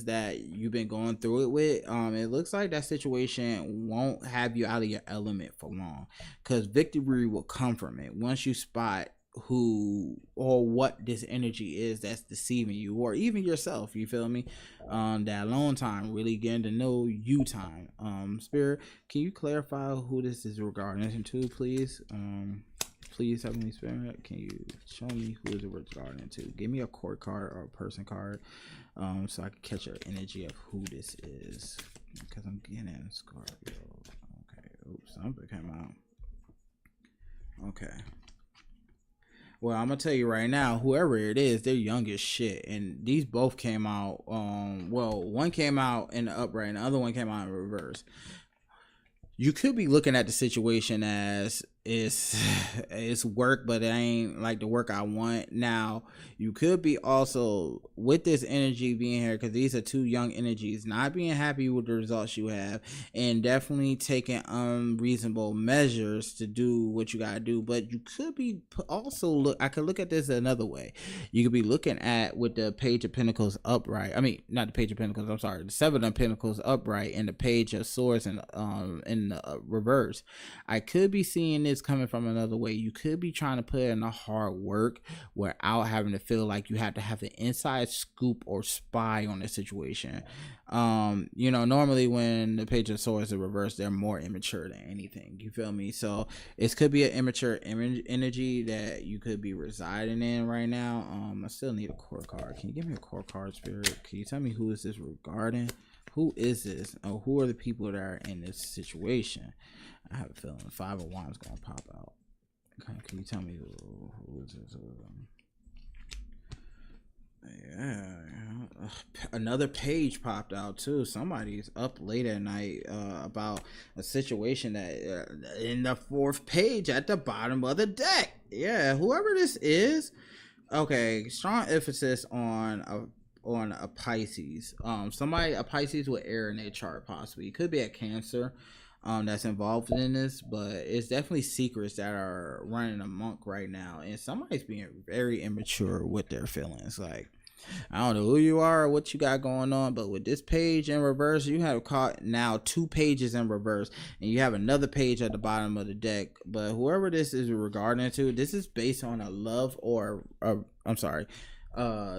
that you've been going through it with, it looks like that situation won't have you out of your element for long, because victory will come from it once you spot who or what this energy is that's deceiving you, or even yourself. You feel me? That alone time, really getting to know you time. Spirit, can you clarify who this is regarding to, please? Please, Heavenly Spirit, can you show me who is it regarding to? Give me a court card or a person card, so I can catch an energy of who this is, because I'm getting Scorpio. Okay, oops, something came out. Okay. Well, I'm gonna tell you right now, whoever it is, they're young as shit, and these both came out. One came out in the upright, and the other one came out in reverse. You could be looking at the situation as it's work, but it ain't like the work I want. Now, you could be also with this energy being here, because these are 2 young energies, not being happy with the results you have, and definitely taking unreasonable measures to do what you gotta do. But you could be also I could look at this another way. You could be looking at with the Page of Pentacles upright. I mean, not the Page of Pentacles. I'm sorry, the 7 of Pentacles upright and the Page of Swords in the reverse. I could be seeing this is coming from another way. You could be trying to put in a hard work without having to feel like you have to have an inside scoop or spy on the situation. Normally when the page of swords is reversed, they're more immature than anything. You feel me? So it could be an immature energy that you could be residing in right now. I still need a core card. Can you give me a core card, Spirit? Can you tell me who is this regarding? Who is this? Oh, who are the people that are in this situation? I have a feeling Five of Wands gonna pop out. Okay, can you tell me who is this? Yeah, another page popped out too. Somebody's up late at night about a situation that in the fourth page at the bottom of the deck. Yeah, whoever this is. Okay, strong emphasis on a Pisces. A Pisces with air in their chart possibly. It could be a Cancer that's involved in this, but it's definitely secrets that are running amok right now, and somebody's being very immature with their feelings. Like, I don't know who you are or what you got going on, but with this page in reverse, you have caught now 2 pages in reverse, and you have another page at the bottom of the deck. But whoever this is regarding to, this is based on a love or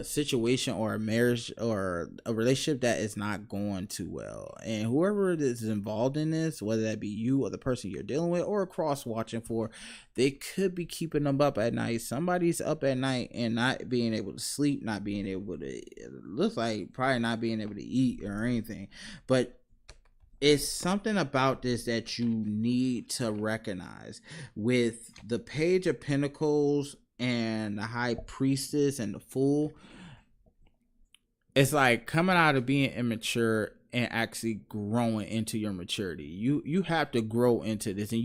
situation or a marriage or a relationship that is not going too well, and whoever is involved in this, whether that be you or the person you're dealing with or cross watching for, they could be keeping them up at night. Somebody's up at night and not being able to sleep, not being able to, it looks like probably not being able to eat or anything, but it's something about this that you need to recognize. With the Page of Pentacles and the High Priestess and the Fool, it's like coming out of being immature and actually growing into your maturity. You have to grow into this, and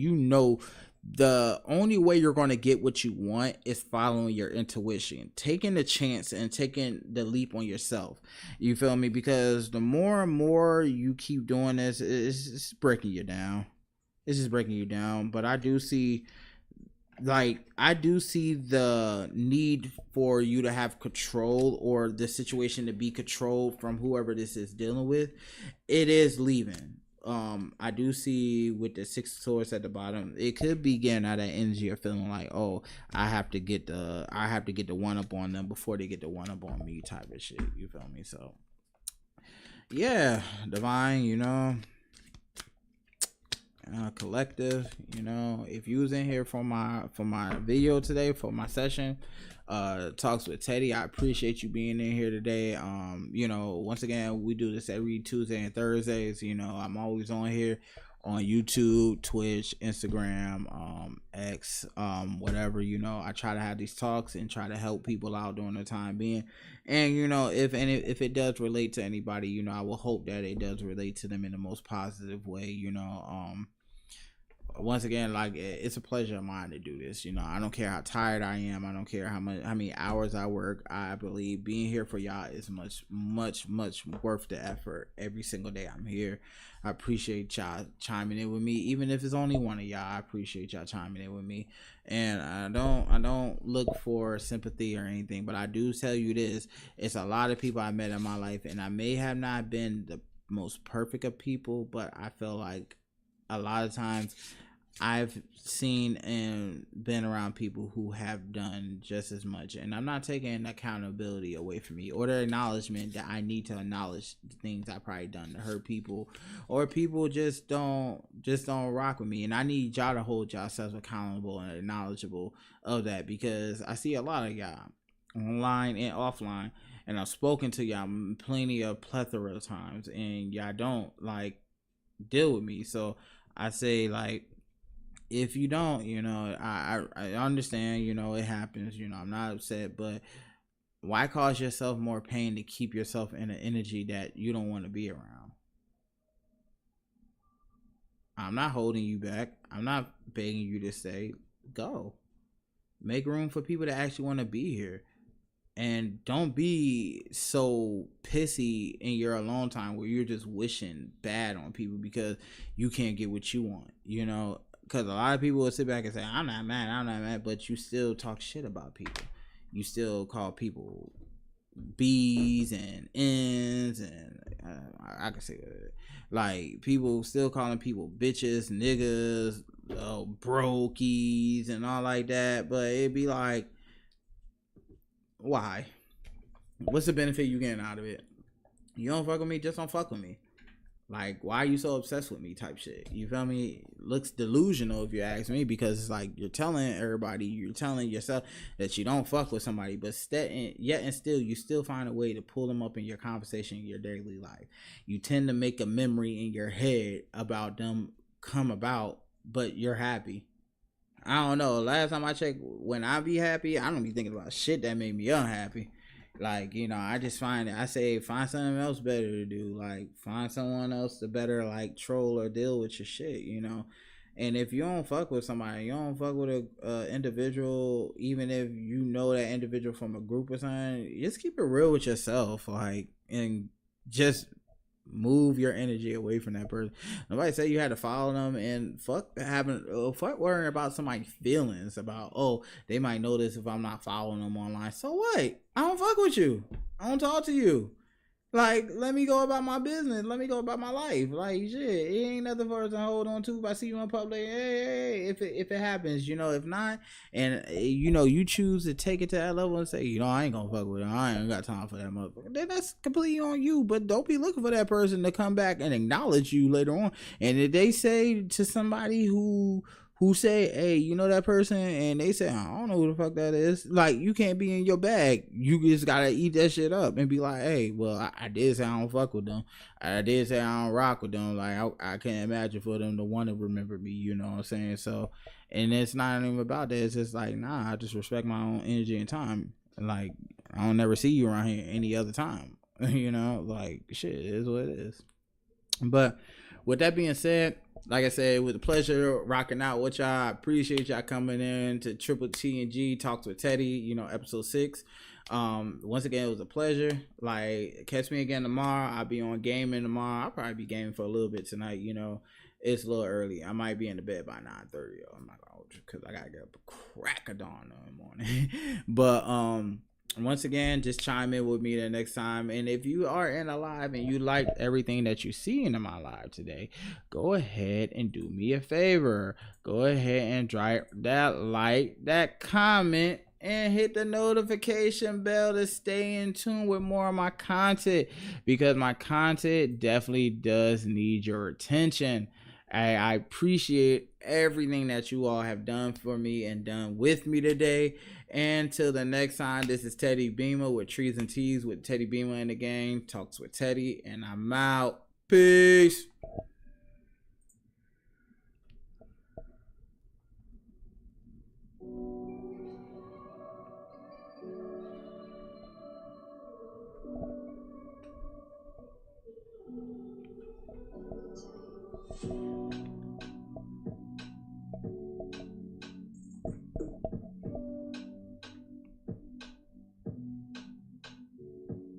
the only way you're going to get what you want is following your intuition, taking the chance and taking the leap on yourself. You feel me? Because the more and more you keep doing this, it's breaking you down. It's just breaking you down. But I do see the need for you to have control, or the situation to be controlled from whoever this is dealing with. It is leaving. I do see with the 6 of Swords at the bottom, it could be getting out of that energy or feeling like, oh, I have to get the one up on them before they get the one up on me type of shit. You feel me? So yeah, divine, collective, if you was in here for my video today, for my session, talks with Teddy, I appreciate you being in here today. Once again, we do this every Tuesday and Thursdays. I'm always on here on YouTube, Twitch, Instagram, X, whatever. I try to have these talks and try to help people out during the time being. And if it does relate to anybody, I will hope that it does relate to them in the most positive way. Once again, like, it's a pleasure of mine to do this. I don't care how tired I am. I don't care how many hours I work. I believe being here for y'all is much worth the effort. Every single day I'm here. I appreciate y'all chiming in with me, even if it's only one of y'all. I appreciate y'all chiming in with me, and I don't look for sympathy or anything, but I do tell you this: it's a lot of people I met in my life, and I may have not been the most perfect of people, but I feel like a lot of times I've seen and been around people who have done just as much, and I'm not taking accountability away from me or the acknowledgement that I need to acknowledge the things I probably done to hurt people, or people just don't rock with me, and I need y'all to hold yourselves accountable and knowledgeable of that, because I see a lot of y'all online and offline, and I've spoken to y'all plenty of plethora of times, and y'all don't deal with me. So I say, if you don't, I understand, it happens, I'm not upset, but why cause yourself more pain to keep yourself in an energy that you don't want to be around? I'm not holding you back. I'm not begging you to stay. Go. Make room for people that actually want to be here. And don't be so pissy in your alone time where you're just wishing bad on people because you can't get what you want, because a lot of people will sit back and say, I'm not mad, but you still talk shit about people. You still call people B's and N's, and I can say that. People still calling people bitches, niggas, brokies and all like that, but it'd be like, why? What's the benefit you getting out of it? You don't fuck with me, just don't fuck with me. Like, why are you so obsessed with me type shit? You feel me? Looks delusional if you ask me, because it's like you're telling everybody, you're telling yourself that you don't fuck with somebody, but yet and still, you still find a way to pull them up in your conversation in your daily life. You tend to make a memory in your head about them come about, but you're happy. I don't know. Last time I checked, when I be happy, I don't be thinking about shit that made me unhappy. Like, I just find it. I say find something else better to do. Like, find someone else to better like troll or deal with your shit. And if you don't fuck with somebody, you don't fuck with a individual, even if you know that individual from a group or something, just keep it real with yourself. Like, and just move your energy away from that person. Nobody said you had to follow them, and fuck worrying about somebody's feelings about, oh, they might notice if I'm not following them online. So what? I don't fuck with you. I don't talk to you. Like, let me go about my business. Let me go about my life. Like, shit, it ain't nothing for us to hold on to. If I see you in public, hey, if it happens, if not, and you choose to take it to that level and say, I ain't gonna fuck with him. I ain't got time for that motherfucker. Then that's completely on you. But don't be looking for that person to come back and acknowledge you later on. And if they say to somebody who say, hey, you know that person, and they say, I don't know who the fuck that is. Like, you can't be in your bag. You just gotta eat that shit up and be like, hey, well, I did say I don't fuck with them. I did say I don't rock with them. Like, I can't imagine for them to want to remember me, you know what I'm saying? So, and it's not even about that. It's just like, nah, I just respect my own energy and time. Like, I don't never see you around here any other time. Like, shit, it is what it is. But with that being said, like I said, it was a pleasure rocking out with y'all. I appreciate y'all coming in to Triple T and G Talks with Teddy, episode 6. Once again, it was a pleasure. Like, catch me again tomorrow. I'll be on gaming tomorrow. I'll probably be gaming for a little bit tonight. It's a little early. I might be in the bed by 9:30. I'm not gonna, because I gotta get up a crack of dawn in the morning. But once again, just chime in with me the next time. And if you are in a live and you like everything that you see in my live today, go ahead and do me a favor. Go ahead and drop that like, that comment, and hit the notification bell to stay in tune with more of my content, because my content definitely does need your attention. I appreciate everything that you all have done for me and done with me today. And till the next time, this is Teddy Beema with Trees and Teas with Teddy Beema and the gang. Talks with Teddy, and I'm out. Peace.